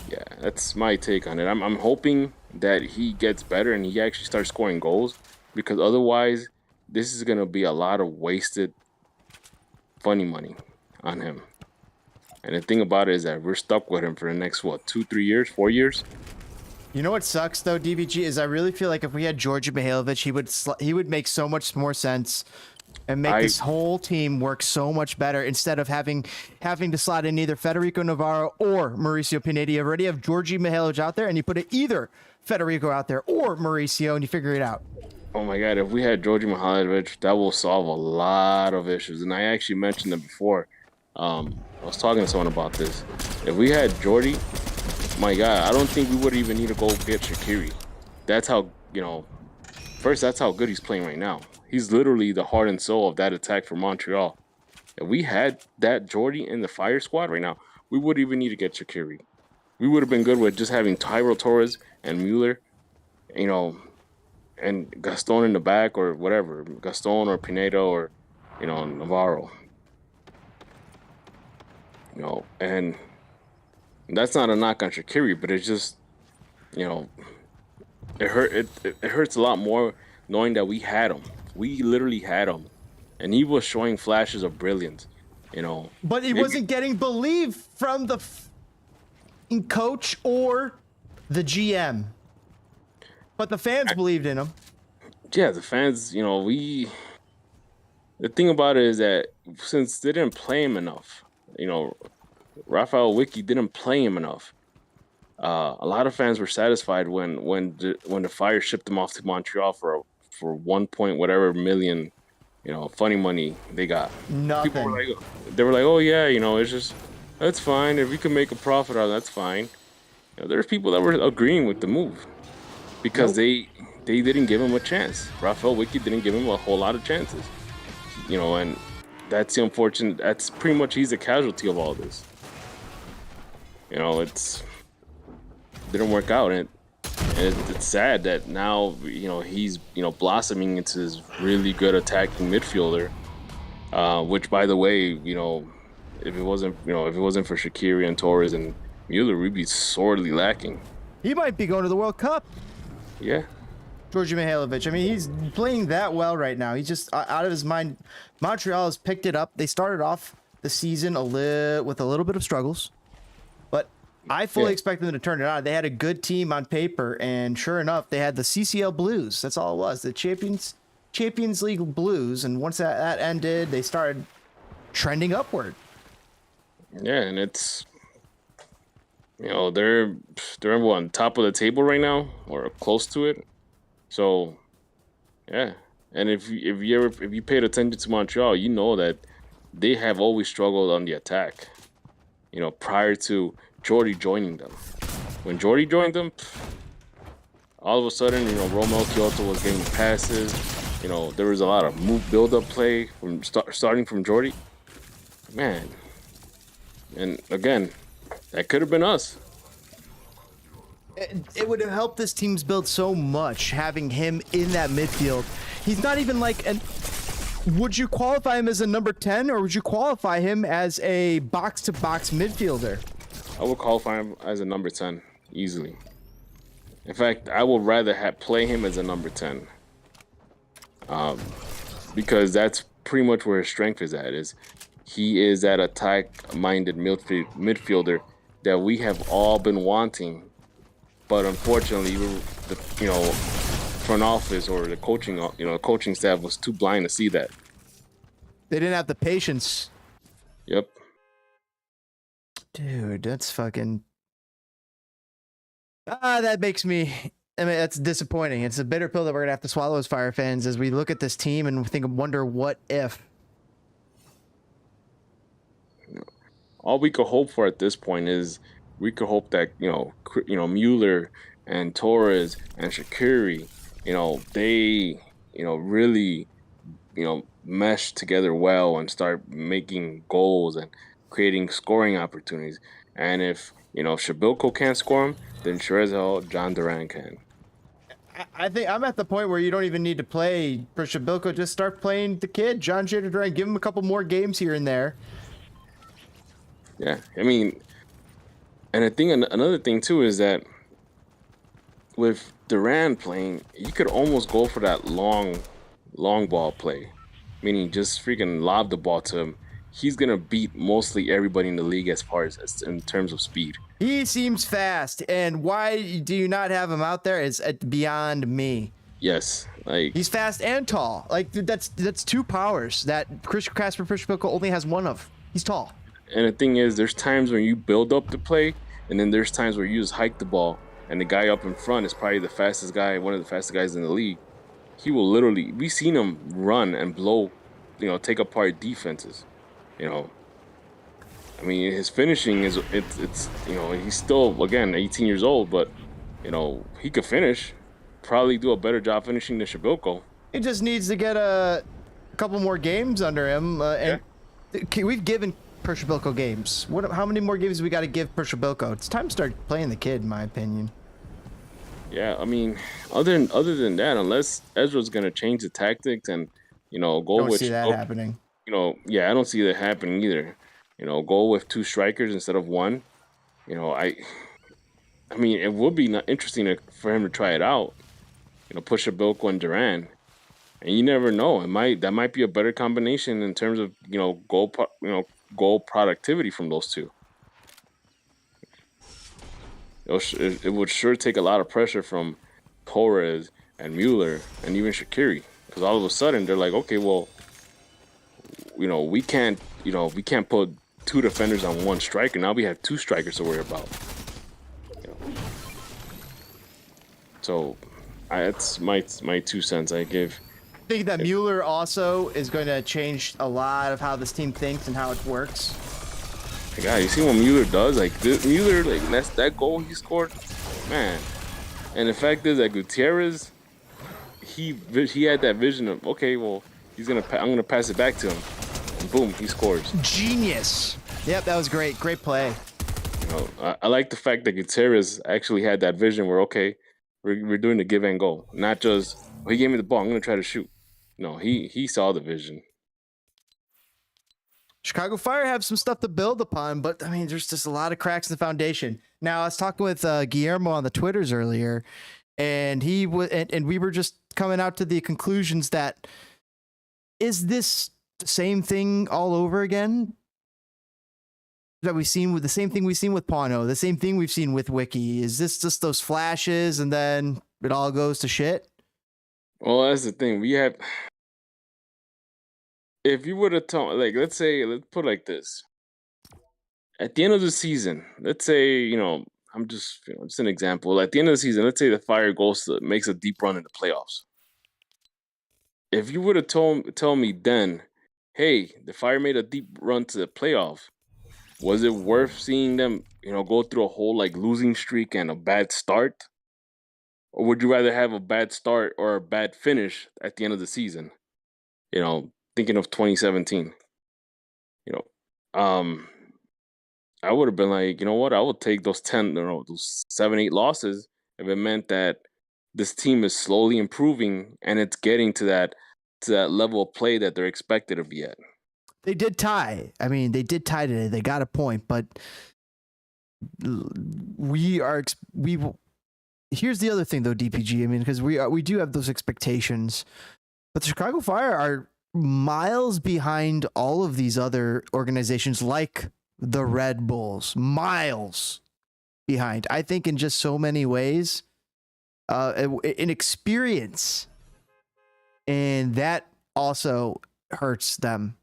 yeah, that's my take on it. I'm hoping that he gets better and he actually starts scoring goals, because otherwise this is gonna be a lot of wasted funny money on him. And the thing about it is that we're stuck with him for the next 2, 3 years, 4 years. You know what sucks though, DBG, is I really feel like if we had Georgi Mihailovic, he would make so much more sense and make this whole team work so much better, instead of having to slot in either Federico Navarro or Mauricio Pineda. You already have Georgi Mihailovic out there, and you put either Federico out there or Mauricio, and you figure it out. Oh my God, if we had Georgi Mihailovic, that will solve a lot of issues. And I actually mentioned it before. I was talking to someone about this. If we had Georgi, my God, I don't think we would even need to go get Shaqiri. That's how, first, that's how good he's playing right now. He's literally the heart and soul of that attack for Montreal. If we had that Georgi in the Fire squad right now, we wouldn't even need to get Shaqiri. We would have been good with just having Tyrell Torres and Mueller, and Gaston in the back, or whatever, Gaston or Pineda or, Navarro. And that's not a knock on Shaqiri, but it's just, it hurts a lot more knowing that we had him. We literally had him, and he was showing flashes of brilliance, But he wasn't getting belief from the coach or the GM. But the fans believed in him. Yeah, the fans, the thing about it is that since they didn't play him enough, Raphael Wiki didn't play him enough. A lot of fans were satisfied when the Fire shipped him off to Montreal for 1 point whatever million, funny money they got. Nothing. They were like, oh yeah, it's just, that's fine. If we can make a profit out of it, that's fine. There's people that were agreeing with the move because they didn't give him a chance. Raphael Wiki didn't give him a whole lot of chances. And that's the unfortunate. That's pretty much, he's a casualty of all this. It's didn't work out, and it's sad that now he's blossoming into this really good attacking midfielder. Which, by the way, if it wasn't for Shaqiri and Torres and Mueller, we'd be sorely lacking. He might be going to the World Cup. Yeah. Georgi Mihailovic. I mean, he's playing that well right now. He's just out of his mind. Montreal has picked it up. They started off the season with a little bit of struggles, but I fully expect them to turn it on. They had a good team on paper, and sure enough, they had the CCL Blues. That's all it was. The Champions League Blues, and once that ended, they started trending upward. Yeah, and it's they're on top of the table right now, or close to it. So, yeah, and if you paid attention to Montreal, you know that they have always struggled on the attack. Prior to Georgi joining them, when Georgi joined them, all of a sudden, Romel Kyoto was getting passes. There was a lot of build-up play from starting from Georgi. Man, and again, that could have been us. It would have helped this team's build so much having him in that midfield. He's not even like would you qualify him as a number 10, or would you qualify him as a box-to-box midfielder? I would qualify him as a number 10 easily. In fact, I would rather play him as a number 10. Because that's pretty much where his strength is at. He is that attack-minded midfielder that we have all been wanting. But unfortunately, the front office or the coaching staff was too blind to see that. They didn't have the patience. Yep. Dude, that's fucking. That makes me. I mean, that's disappointing. It's a bitter pill that we're gonna have to swallow as Fire fans as we look at this team and wonder what if. all we could hope for at this point is we could hope that Mueller and Torres and Shaqiri, they really mesh together well and start making goals and creating scoring opportunities. And if Shabilko can't score them, then sure as hell John Duran can. I think I'm at the point where you don't even need to play for Shabilko. Just start playing the kid, John Jader Duran. Give him a couple more games here and there. Yeah, I mean, and I think another thing too is that with Duran playing, you could almost go for that long ball play, meaning just freaking lob the ball to him. He's gonna beat mostly everybody in the league as far as in terms of speed. He seems fast, and why do you not have him out there is beyond me. Yes, like he's fast and tall. Like that's two powers that Kasper Przybyłko only has one of. He's tall. And the thing is, there's times when you build up the play, and then there's times where you just hike the ball, and the guy up in front is probably the fastest guy, one of the fastest guys in the league. He will literally, we've seen him run and blow, take apart defenses. I mean, his finishing is it's he's still, again, 18 years old, but he could finish, probably do a better job finishing than Shabilko. He just needs to get a couple more games under him, and we've given Przybyłko games. How many more games we got to give Przybyłko? It's time to start playing the kid, in my opinion. Yeah, I mean, other than that, unless Ezra's gonna change the tactics and go don't with see that happening. Yeah, I don't see that happening either. Go with 2 strikers instead of 1. I mean, it would be interesting for him to try it out. Push Shabilko and Duran, and you never know. That might be a better combination in terms of goal productivity from those two. It would sure take a lot of pressure from Torres and Mueller and even Shaqiri, because all of a sudden they're like, okay, well, we can't put 2 defenders on 1 striker. Now we have 2 strikers to worry about. So that's my 2 cents I give. I think that Mueller also is going to change a lot of how this team thinks and how it works. God, you see what Mueller does? Like Mueller, that goal he scored, man. And the fact is that Gutierrez, he had that vision of, okay, well, I'm gonna pass it back to him, and boom, he scores. Genius. Yep, that was great. Great play. I like the fact that Gutierrez actually had that vision where, okay, we're doing the give and go, not just, oh, he gave me the ball, I'm gonna try to shoot. No, he saw the vision. Chicago Fire have some stuff to build upon, but I mean, there's just a lot of cracks in the foundation. Now, I was talking with Guillermo on the Twitters earlier, and we were just coming out to the conclusions that, is this the same thing all over again? That we've seen with the same thing we've seen with Pano, the same thing we've seen with Wiki. Is this just those flashes and then it all goes to shit? Well, that's the thing. If you would have told, like, let's put it like this. At the end of the season, let's say, I'm just an example. At the end of the season, let's say the Fire makes a deep run in the playoffs. If you would have told me then, hey, the Fire made a deep run to the playoff, was it worth seeing them, go through a whole losing streak and a bad start? Or would you rather have a bad start or a bad finish at the end of the season? Thinking of 2017, I would have been like, you know what? I would take those 7, 8 losses if it meant that this team is slowly improving and it's getting to that level of play that they're expected to be at. They did tie. I mean, they did tie today. They got a point, but here's the other thing though, DPG. I mean, because we do have those expectations, but the Chicago Fire are miles behind all of these other organizations like the Red Bulls, miles behind. I think in just so many ways, in experience, and that also hurts them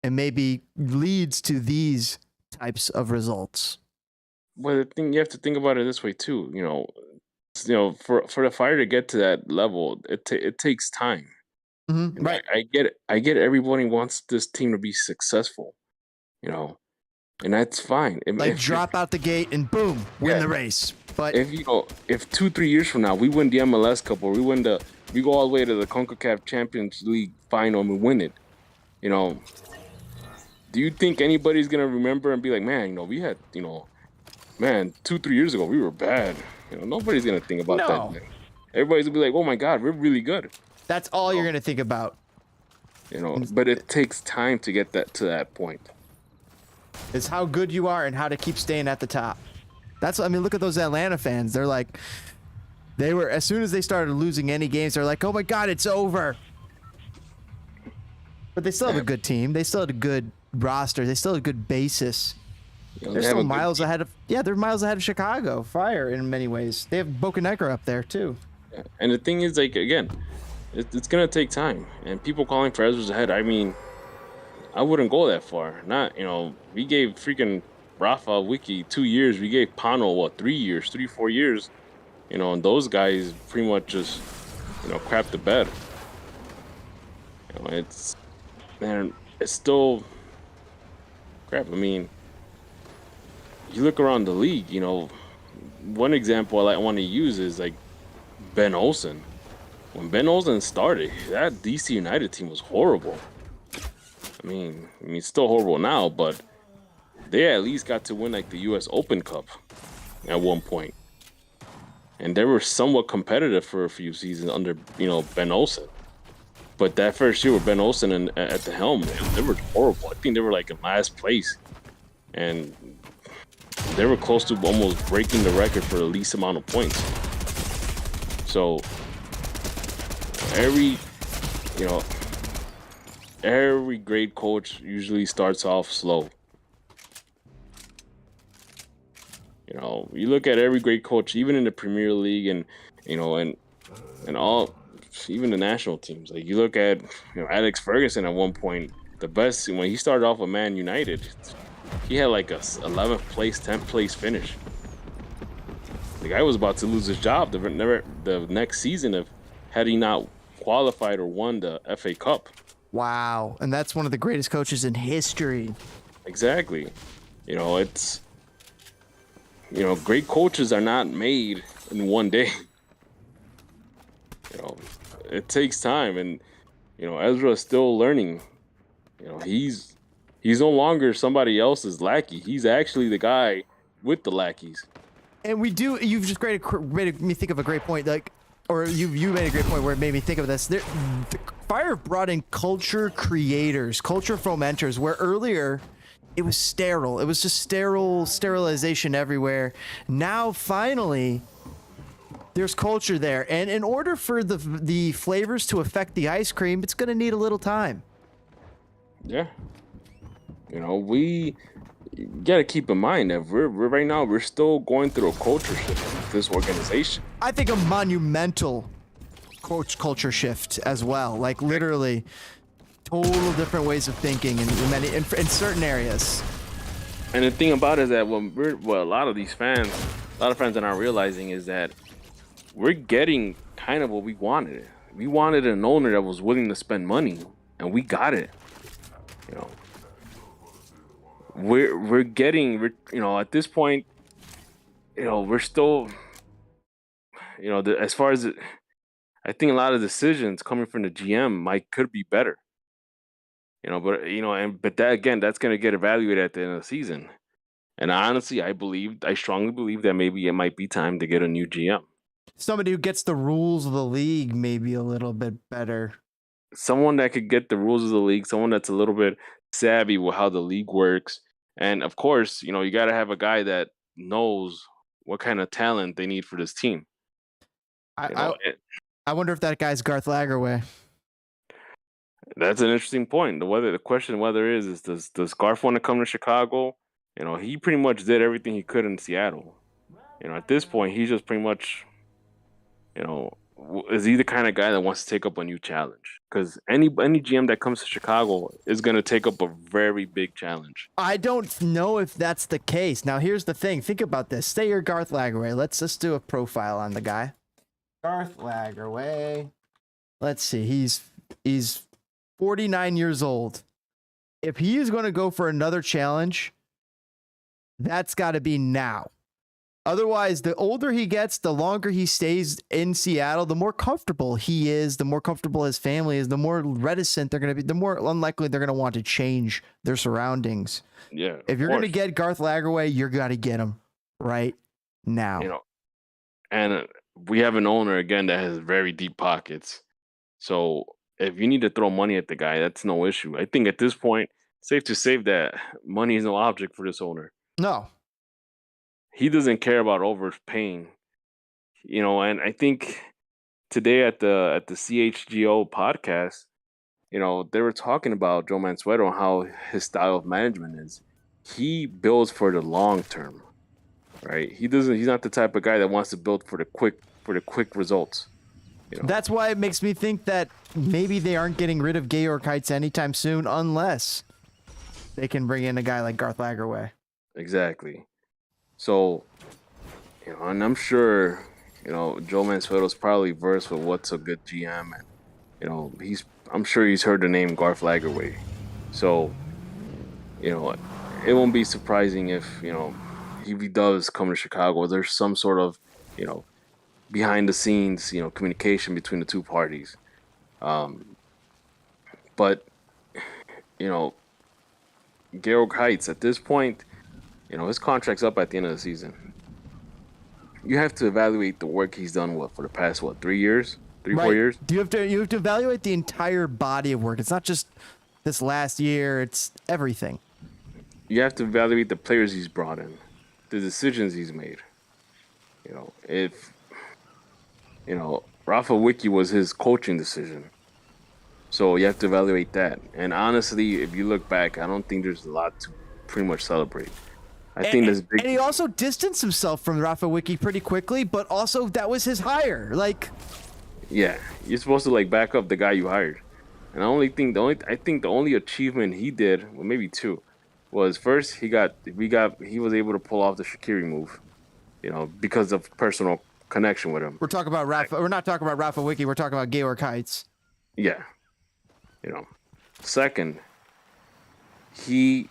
and maybe leads to these types of results. Well, the thing, you have to think about it this way too. For the Fire to get to that level, it takes time. Mm-hmm. Right. I get it. Everybody wants this team to be successful, and that's fine. Like drop out the gate and boom, win the race. But if if 2-3 years from now we win the MLS Cup, or we go all the way to the CONCACAF Champions League final and we win it, do you think anybody's gonna remember and be like, man, we had, man, 2-3 years ago we were bad? Nobody's gonna think about that. Man. Everybody's gonna be like, oh my God, we're really good. That's all you're gonna think about. But it takes time to get to that point. It's how good you are and how to keep staying at the top. I mean, look at those Atlanta fans. They're like, as soon as they started losing any games, they're like, oh my God, it's over. But they still have a good team. They still had a good roster. They still have a good basis. They're still miles ahead of, they're miles ahead of Chicago Fire in many ways. They have Boca Negra up there too. And the thing is, like, again, it's gonna take time. And people calling for Ezra's ahead, I mean, I wouldn't go that far. We gave freaking Rafa Wiki 2 years. We gave Pano 3 years, 4 years. And those guys pretty much just, crap the bed. It's still crap. I mean, you look around the league. One example I want to use is like Ben Olsen. When Ben Olsen started, that DC United team was horrible. I mean, it's still horrible now, but they at least got to win like the U.S. Open Cup at one point, and they were somewhat competitive for a few seasons under Ben Olsen. But that first year with Ben Olsen at the helm, they were horrible. I think they were like in last place, and they were close to almost breaking the record for the least amount of points. So every great coach usually starts off slow. You look at every great coach, even in the Premier League and all, even the national teams. Like you look at Alex Ferguson at one point, the best when he started off with Man United, he had like a 11th place, 10th place finish. The guy was about to lose his job the next season had he not qualified or won the FA Cup. Wow, and that's one of the greatest coaches in history. Exactly. It's great coaches are not made in one day. It takes time, and Ezra is still learning. He's no longer somebody else's lackey. He's actually the guy with the lackeys. And you've just made me think of a great point, or you made a great point where it made me think of this. Fire brought in culture creators, culture fomenters, where earlier it was sterile. It was just sterilization everywhere. Now, finally, there's culture there. And in order for the flavors to affect the ice cream, it's going to need a little time. Yeah. We got to keep in mind that right now we're still going through a culture shift with this organization. I think a monumental culture shift as well. Like literally total different ways of thinking in certain areas. And the thing about it is that a lot of fans are not realizing is that we're getting kind of what we wanted. We wanted an owner that was willing to spend money, and we got it. We're getting at this point, we're still, as far as I think a lot of decisions coming from the GM could be better. But that again, that's going to get evaluated at the end of the season. And honestly, I strongly believe that maybe it might be time to get a new GM. Somebody who gets the rules of the league maybe a little bit better. Someone that could get the rules of the league, someone that's a little bit savvy with how the league works. And of course, you got to have a guy that knows what kind of talent they need for this team. I wonder if that guy's Garth Lagerwey. That's an interesting point. The question whether is does Garth want to come to Chicago? He pretty much did everything he could in Seattle. At this point, he's just pretty much, is he the kind of guy that wants to take up a new challenge? Because any GM that comes to Chicago is going to take up a very big challenge. I don't know if that's the case. Now, here's the thing. Think about this. Say you're Garth Lagerwey. Let's just do a profile on the guy. Garth Lagerwey. Let's see. He's 49 years old. If he is going to go for another challenge, That's got to be now. Otherwise, the older he gets, the longer he stays in Seattle, the more comfortable he is, the more comfortable his family is, the more reticent they're going to be, the more unlikely they're going to want to change their surroundings. Yeah. If you're going to get Garth Lagerwey, you're got to get him right now. You know, and we have an owner again that has very deep pockets. So if you need to throw money at the guy, that's no issue. I think at this point, safe to say that money is no object for this owner. No. He doesn't care about overpaying, you know. And I think today at the CHGO podcast, you know, they were talking about Joe Mansueto and how his style of management is. He builds for the long term, right? He's not the type of guy that wants to build for the quick results. You know? That's why it makes me think that maybe they aren't getting rid of Georg Heitz anytime soon, unless they can bring in a guy like Garth Lagerwey. Exactly. So, you know, and I'm sure, you know, Joe Mansueto's probably versed with what's a good GM, and you know, I'm sure he's heard the name Garth Lagerwey. So, you know, it won't be surprising if, you know, he does come to Chicago. There's some sort of, you know, behind the scenes, you know, communication between the two parties. But, you know, Georg Heitz at this point, you know, his contract's up at the end of the season. You have to evaluate the work he's done for the past 3 years, 4 years. You have to evaluate the entire body of work. It's not just this last year; it's everything. You have to evaluate the players he's brought in, the decisions he's made. You know, if you know Rafa Wiki was his coaching decision, so you have to evaluate that. And honestly, if you look back, I don't think there's a lot to pretty much celebrate. I think there's big. And he also distanced himself from Rafa Wiki pretty quickly, but also that was his hire. Like, yeah, you're supposed to like back up the guy you hired. And I think the only achievement he did, well, maybe two, was first he was able to pull off the Shaqiri move, you know, because of personal connection with him. We're talking about Rafa. We're not talking about Rafa Wiki. We're talking about Georg Heitz. Yeah, you know. Second, he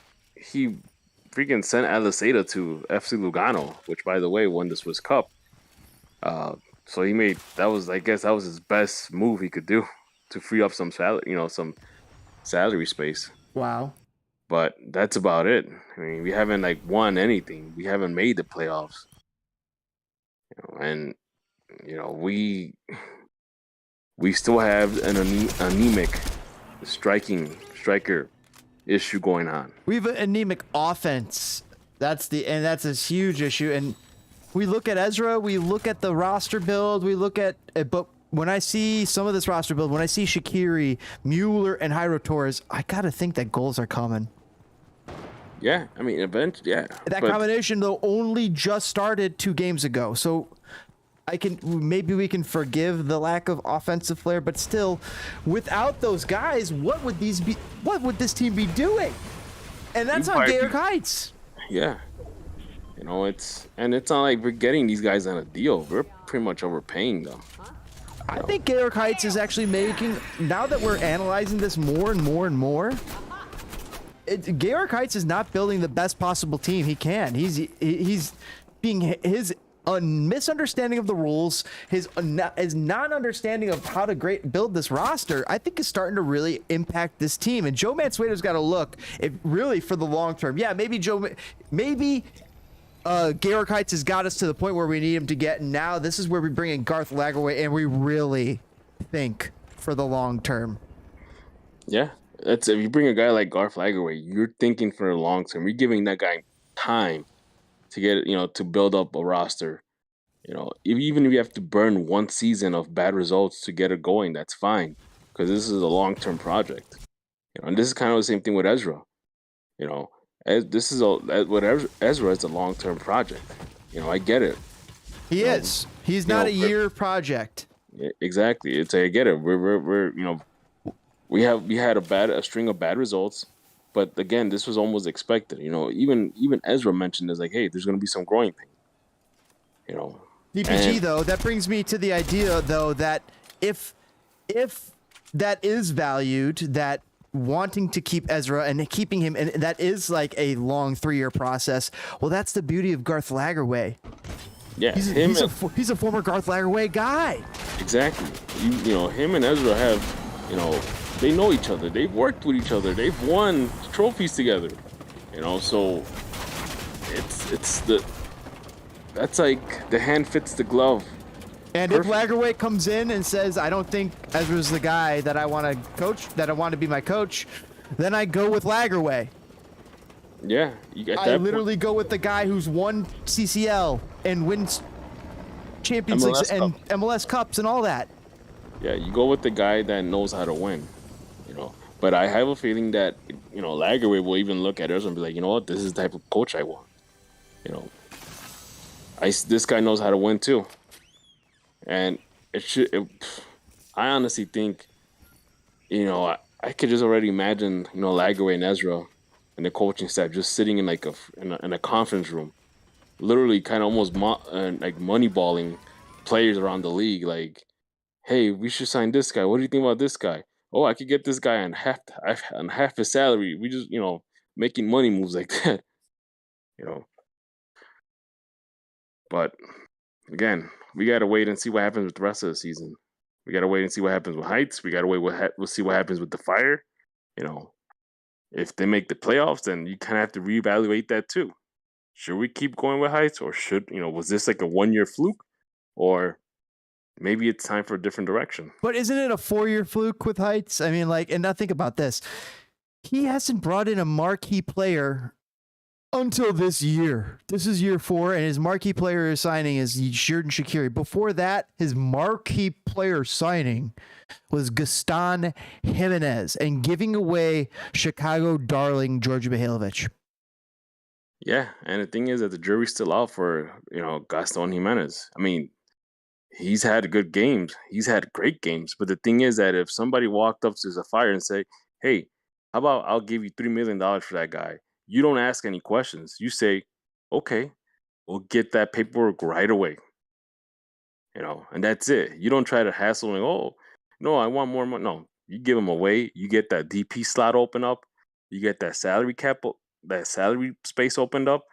freaking sent Aliseda to FC Lugano, which by the way won the Swiss Cup. So I guess that was his best move he could do to free up some salary space. Wow. But that's about it. I mean, we haven't like won anything. We haven't made the playoffs. You know, and you know, we still have an anemic striker issue going on. We have an anemic offense. That's a huge issue. And we look at Ezra, we look at the roster build, but when I see some of this roster build, when I see Shaqiri, Mueller, and Jairo Torres, I gotta think that goals are coming. Yeah, I mean, eventually, yeah. That combination though only just started 2 games ago, so maybe we can forgive the lack of offensive flair, but still, without those guys, what would this team be doing? And that's on Georg Heitz. Yeah. You know, it's not like we're getting these guys on a deal. We're pretty much overpaying them. I think Georg Heitz is actually making, now that we're analyzing this more and more and more, Georg Heitz is not building the best possible team he can. He's being his misunderstanding of the rules, his non-understanding of how to build this roster, I think is starting to really impact this team. And Joe Mansueto's got to look really for the long term. Yeah, maybe Georg Heitz has got us to the point where we need him to get. And now this is where we bring in Garth Lagerwey, and we really think for the long term. Yeah, if you bring a guy like Garth Lagerwey, you're thinking for the long term. You're giving that guy time to get, you know, to build up a roster. You know, even if you have to burn one season of bad results to get it going, that's fine, because this is a long-term project. You know, and this is kind of the same thing with Ezra. You know, Ezra is a long-term project. You know, I get it. He's not a year project. Exactly. I get it. We're you know, we had a string of bad results. But again, this was almost expected. You know, even Ezra mentioned this, like, hey, there's going to be some growing pain. You know, DPG though, that brings me to the idea though that if that is valued, that wanting to keep Ezra and keeping him, and that is like a long 3-year process. Well, that's the beauty of Garth Lagerwey. Yeah, He's a former Garth Lagerwey guy. Exactly. You know, him and Ezra have, you know, they know each other. They've worked with each other. They've won trophies together. You know, so that's like the hand fits the glove. And Perfect. if Lagerwey comes in and says, I don't think Ezra's the guy that I want to coach, that I want to be my coach, then I go with Lagerwey. Yeah, I literally go with the guy who's won CCL and wins Champions Leagues and MLS Cups and all that. Yeah, you go with the guy that knows how to win, you know. But I have a feeling that, you know, Lagerwey will even look at Ezra and be like, you know what, this is the type of coach I want. You know, this guy knows how to win too. And I honestly think, you know, I could just already imagine, you know, Lagerwey and Ezra and the coaching staff just sitting in like in a conference room, literally kind of almost like moneyballing players around the league. Like, hey, we should sign this guy. What do you think about this guy? Oh, I could get this guy on half his salary. We just, you know, making money moves like that, you know. But again, we gotta wait and see what happens with the rest of the season. We gotta wait and see what happens with Heights. We gotta wait. We'll see what happens with the Fire. You know, if they make the playoffs, then you kind of have to reevaluate that too. Should we keep going with Heights, or was this like a 1-year fluke, or maybe it's time for a different direction? But isn't it a 4-year fluke with Heights? I mean, like, and now think about this. He hasn't brought in a marquee player until this year. This is year 4, and his marquee player signing is Xherdan Shaqiri. Before that, his marquee player signing was Gaston Jimenez and giving away Chicago darling Georgi Mihailovic. Yeah, and the thing is that the jury's still out for, you know, Gaston Jimenez. I mean, he's had good games. He's had great games. But the thing is that if somebody walked up to the Fire and say, hey, how about I'll give you $3 million for that guy? You don't ask any questions. You say, okay, we'll get that paperwork right away. You know, and that's it. You don't try to hassle and, oh, no, I want more money. No, you give them away. You get that DP slot open up. You get that salary cap, that salary space opened up.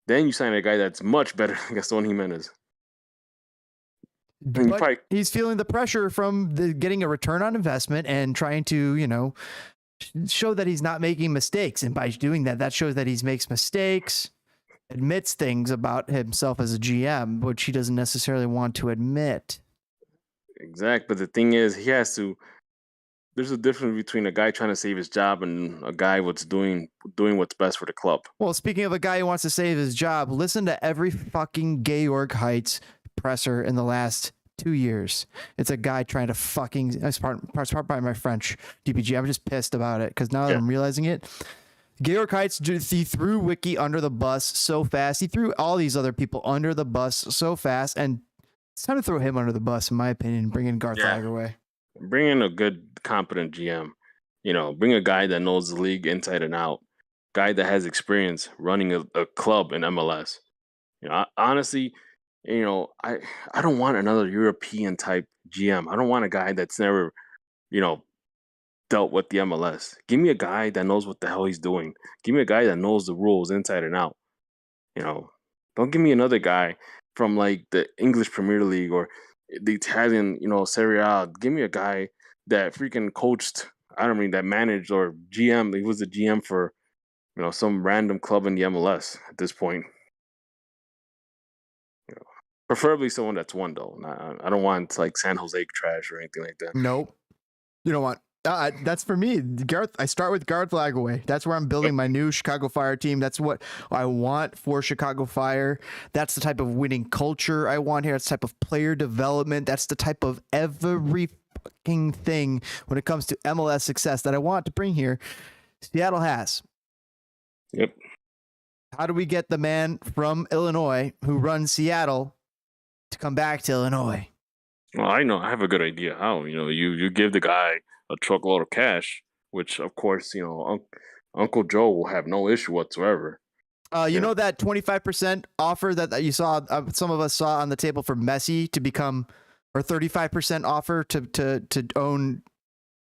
Then you sign a guy that's much better than Gaston Jimenez. But he's feeling the pressure from getting a return on investment and trying to, you know, show that he's not making mistakes. And by doing that, that shows that he makes mistakes, admits things about himself as a GM, which he doesn't necessarily want to admit. Exactly. But the thing is, there's a difference between a guy trying to save his job and a guy doing what's best for the club. Well, speaking of a guy who wants to save his job, listen to every fucking Georg Heights presser in the last 2 years. It's a guy trying to fucking, part by my French, DPG. I'm just pissed about it because now that I'm realizing it, Georg Heights, he threw Wiki under the bus so fast. He threw all these other people under the bus so fast, and it's time to throw him under the bus, in my opinion, and bring in Garth Lagerwey. Bring in a good, competent GM. You know, bring a guy that knows the league inside and out. Guy that has experience running a club in MLS. You know, honestly, you know, I don't want another European type GM. I don't want a guy that's never, you know, dealt with the MLS. Give me a guy that knows what the hell he's doing. Give me a guy that knows the rules inside and out. You know, don't give me another guy from like the English Premier League or the Italian, you know, Serie A. Give me a guy that freaking coached, that managed or GM. He was the GM for, you know, some random club in the MLS at this point. You know, preferably someone that's won though. I don't want like San Jose trash or anything like that. Nope. You don't want. That's for me, Garth. I start with Garth Lagerwey. That's where I'm building my new Chicago Fire team. That's what I want for Chicago Fire. That's the type of winning culture I want here. That's the type of player development. That's the type of every fucking thing when it comes to MLS success that I want to bring here. Seattle has. Yep. How do we get the man from Illinois who runs Seattle to come back to Illinois? Well, I know. I have a good idea how. You know, you give the guy a truckload of cash, which of course, you know, Uncle Joe will have no issue whatsoever. You know that 25% offer that you saw, some of us saw on the table for Messi to become, or 35% offer to own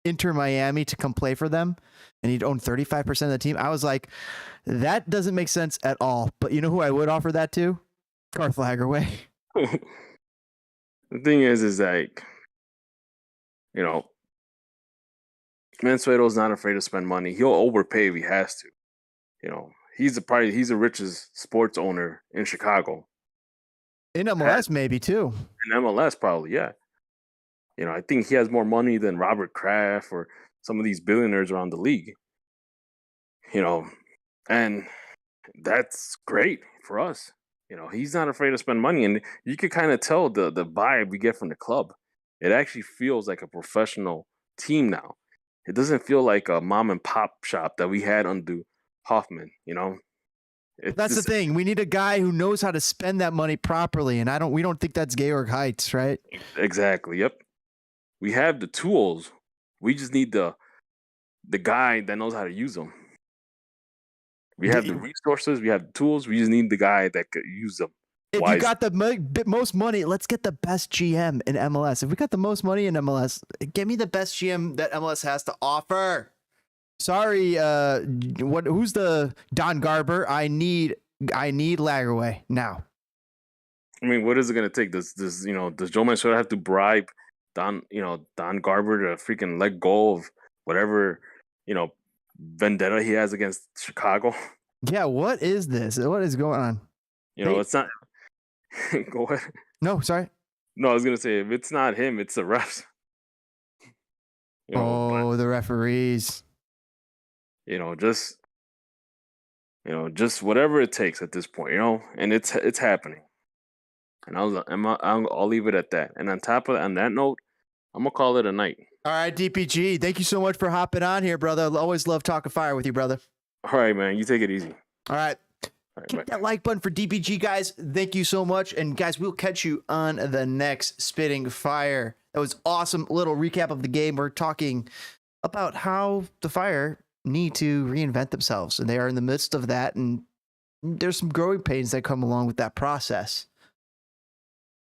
Inter Miami to come play for them, and he'd own 35% of the team. I was like, that doesn't make sense at all. But you know who I would offer that to? Garth Lagerwey. The thing is like, you know, Mansueto's not afraid to spend money. He'll overpay if he has to. You know, he's the richest sports owner in Chicago. In MLS, maybe too. In MLS, probably, yeah. You know, I think he has more money than Robert Kraft or some of these billionaires around the league. You know, and that's great for us. You know, he's not afraid to spend money, and you could kind of tell the vibe we get from the club. It actually feels like a professional team now. It doesn't feel like a mom and pop shop that we had under Hoffman. You know, that's the thing. We need a guy who knows how to spend that money properly, and we don't think that's Georg Heitz, right? Exactly. Yep. We have the tools. We just need the guy that knows how to use them. We have the resources. We have the tools. We just need the guy that could use them. If you got the most money, let's get the best GM in MLS. If we got the most money in MLS, give me the best GM that MLS has to offer. Sorry, who's the Don Garber? I need Lagerwey now. I mean, what is it going to take? Does Joe Mansueto have to bribe Don Garber to freaking let go of whatever, vendetta he has against Chicago? Yeah, what is this? What is going on? It's not. Go ahead. No, sorry. No, I was gonna say if it's not him, it's the refs. The referees. Just whatever it takes at this point, and it's happening. And I'll leave it at that. And on that note, I'm gonna call it a night. All right, DPG. Thank you so much for hopping on here, brother. I always love talking fire with you, brother. All right, man. You take it easy. All right. Hit that like button for DPG, guys. Thank you so much. And guys, we'll catch you on the next Spitting Fire. That was awesome. Little recap of the game. We're talking about how the Fire need to reinvent themselves. And they are in the midst of that. And there's some growing pains that come along with that process.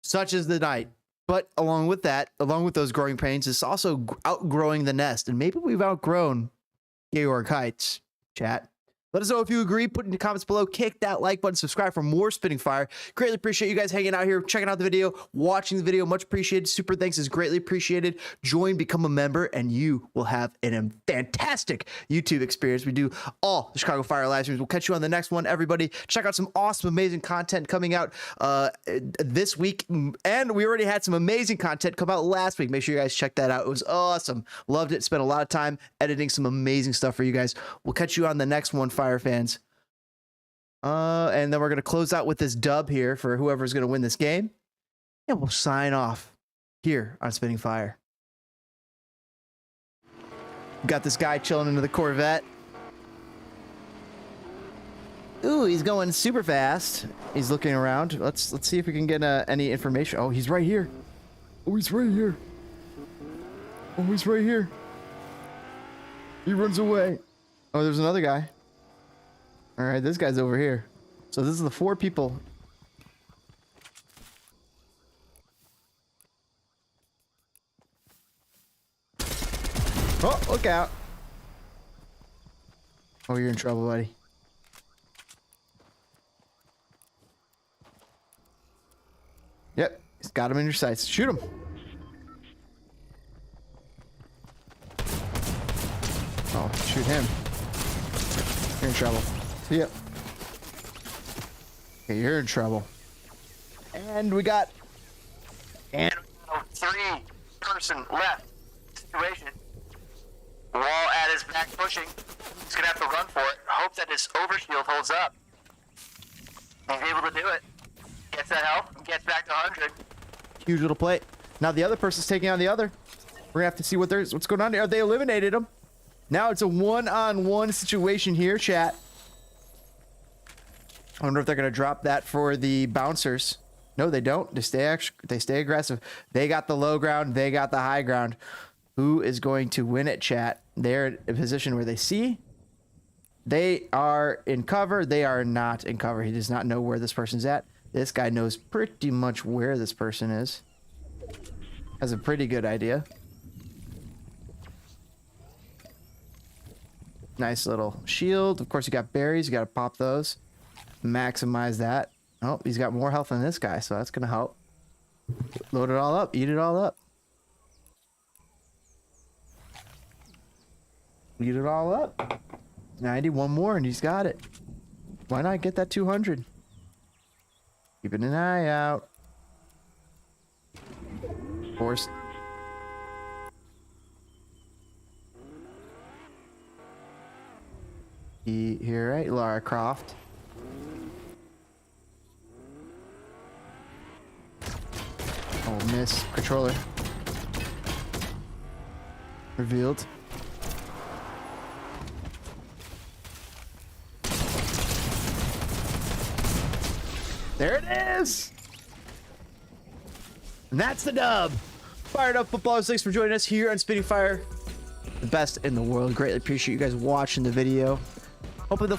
Such as the night. But along with those growing pains, it's also outgrowing the nest. And maybe we've outgrown Georg Heitz, chat. Let us know if you agree. Put in the comments below. Kick that like button. Subscribe for more Spitting Fire. Greatly appreciate you guys hanging out here, checking out the video, watching the video. Much appreciated. Super thanks is greatly appreciated. Join, become a member, and you will have a fantastic YouTube experience. We do all the Chicago Fire live streams. We'll catch you on the next one, everybody. Check out some awesome, amazing content coming out this week. And we already had some amazing content come out last week. Make sure you guys check that out. It was awesome. Loved it. Spent a lot of time editing some amazing stuff for you guys. We'll catch you on the next one, Fire fans. And then we're going to close out with this dub here for whoever's going to win this game. And we'll sign off here on Spitting Fire. Got this guy chilling into the Corvette. Ooh, he's going super fast. He's looking around. Let's see if we can get any information. Oh, he's right here. Oh, he's right here. Oh, he's right here. He runs away. Oh, there's another guy. All right, this guy's over here. So this is the 4 people. Oh, look out. Oh, you're in trouble, buddy. Yep, he's got him in your sights. Shoot him. Oh, shoot him. You're in trouble. See ya. Okay, you're in trouble. And we got... And 3-person left situation. Wall at his back pushing. He's gonna have to run for it. Hope that his overshield holds up. He's able to do it. Gets that help. Gets back to 100. Huge little play. Now the other person's taking on the other. We're gonna have to see what's going on here. They eliminated him. Now it's a one-on-one situation here, chat. I wonder if they're going to drop that for the bouncers. No, they don't. They stay aggressive. They got the low ground. They got the high ground. Who is going to win it, chat? They're in a position where they see. They are in cover. They are not in cover. He does not know where this person's at. This guy knows pretty much where this person is. Has a pretty good idea. Nice little shield. Of course, you got berries. You got to pop those. Maximize that. Oh, he's got more health than this guy, so that's going to help. Load it all up. Eat it all up. Eat it all up. 90, one more, and he's got it. Why not get that 200? Keeping an eye out. Of course. Here, right? Lara Croft. Oh, miss. Controller. Revealed. There it is! And that's the dub! Fired up footballers, thanks for joining us here on Spitting Fire. The best in the world. Greatly appreciate you guys watching the video. Hoping the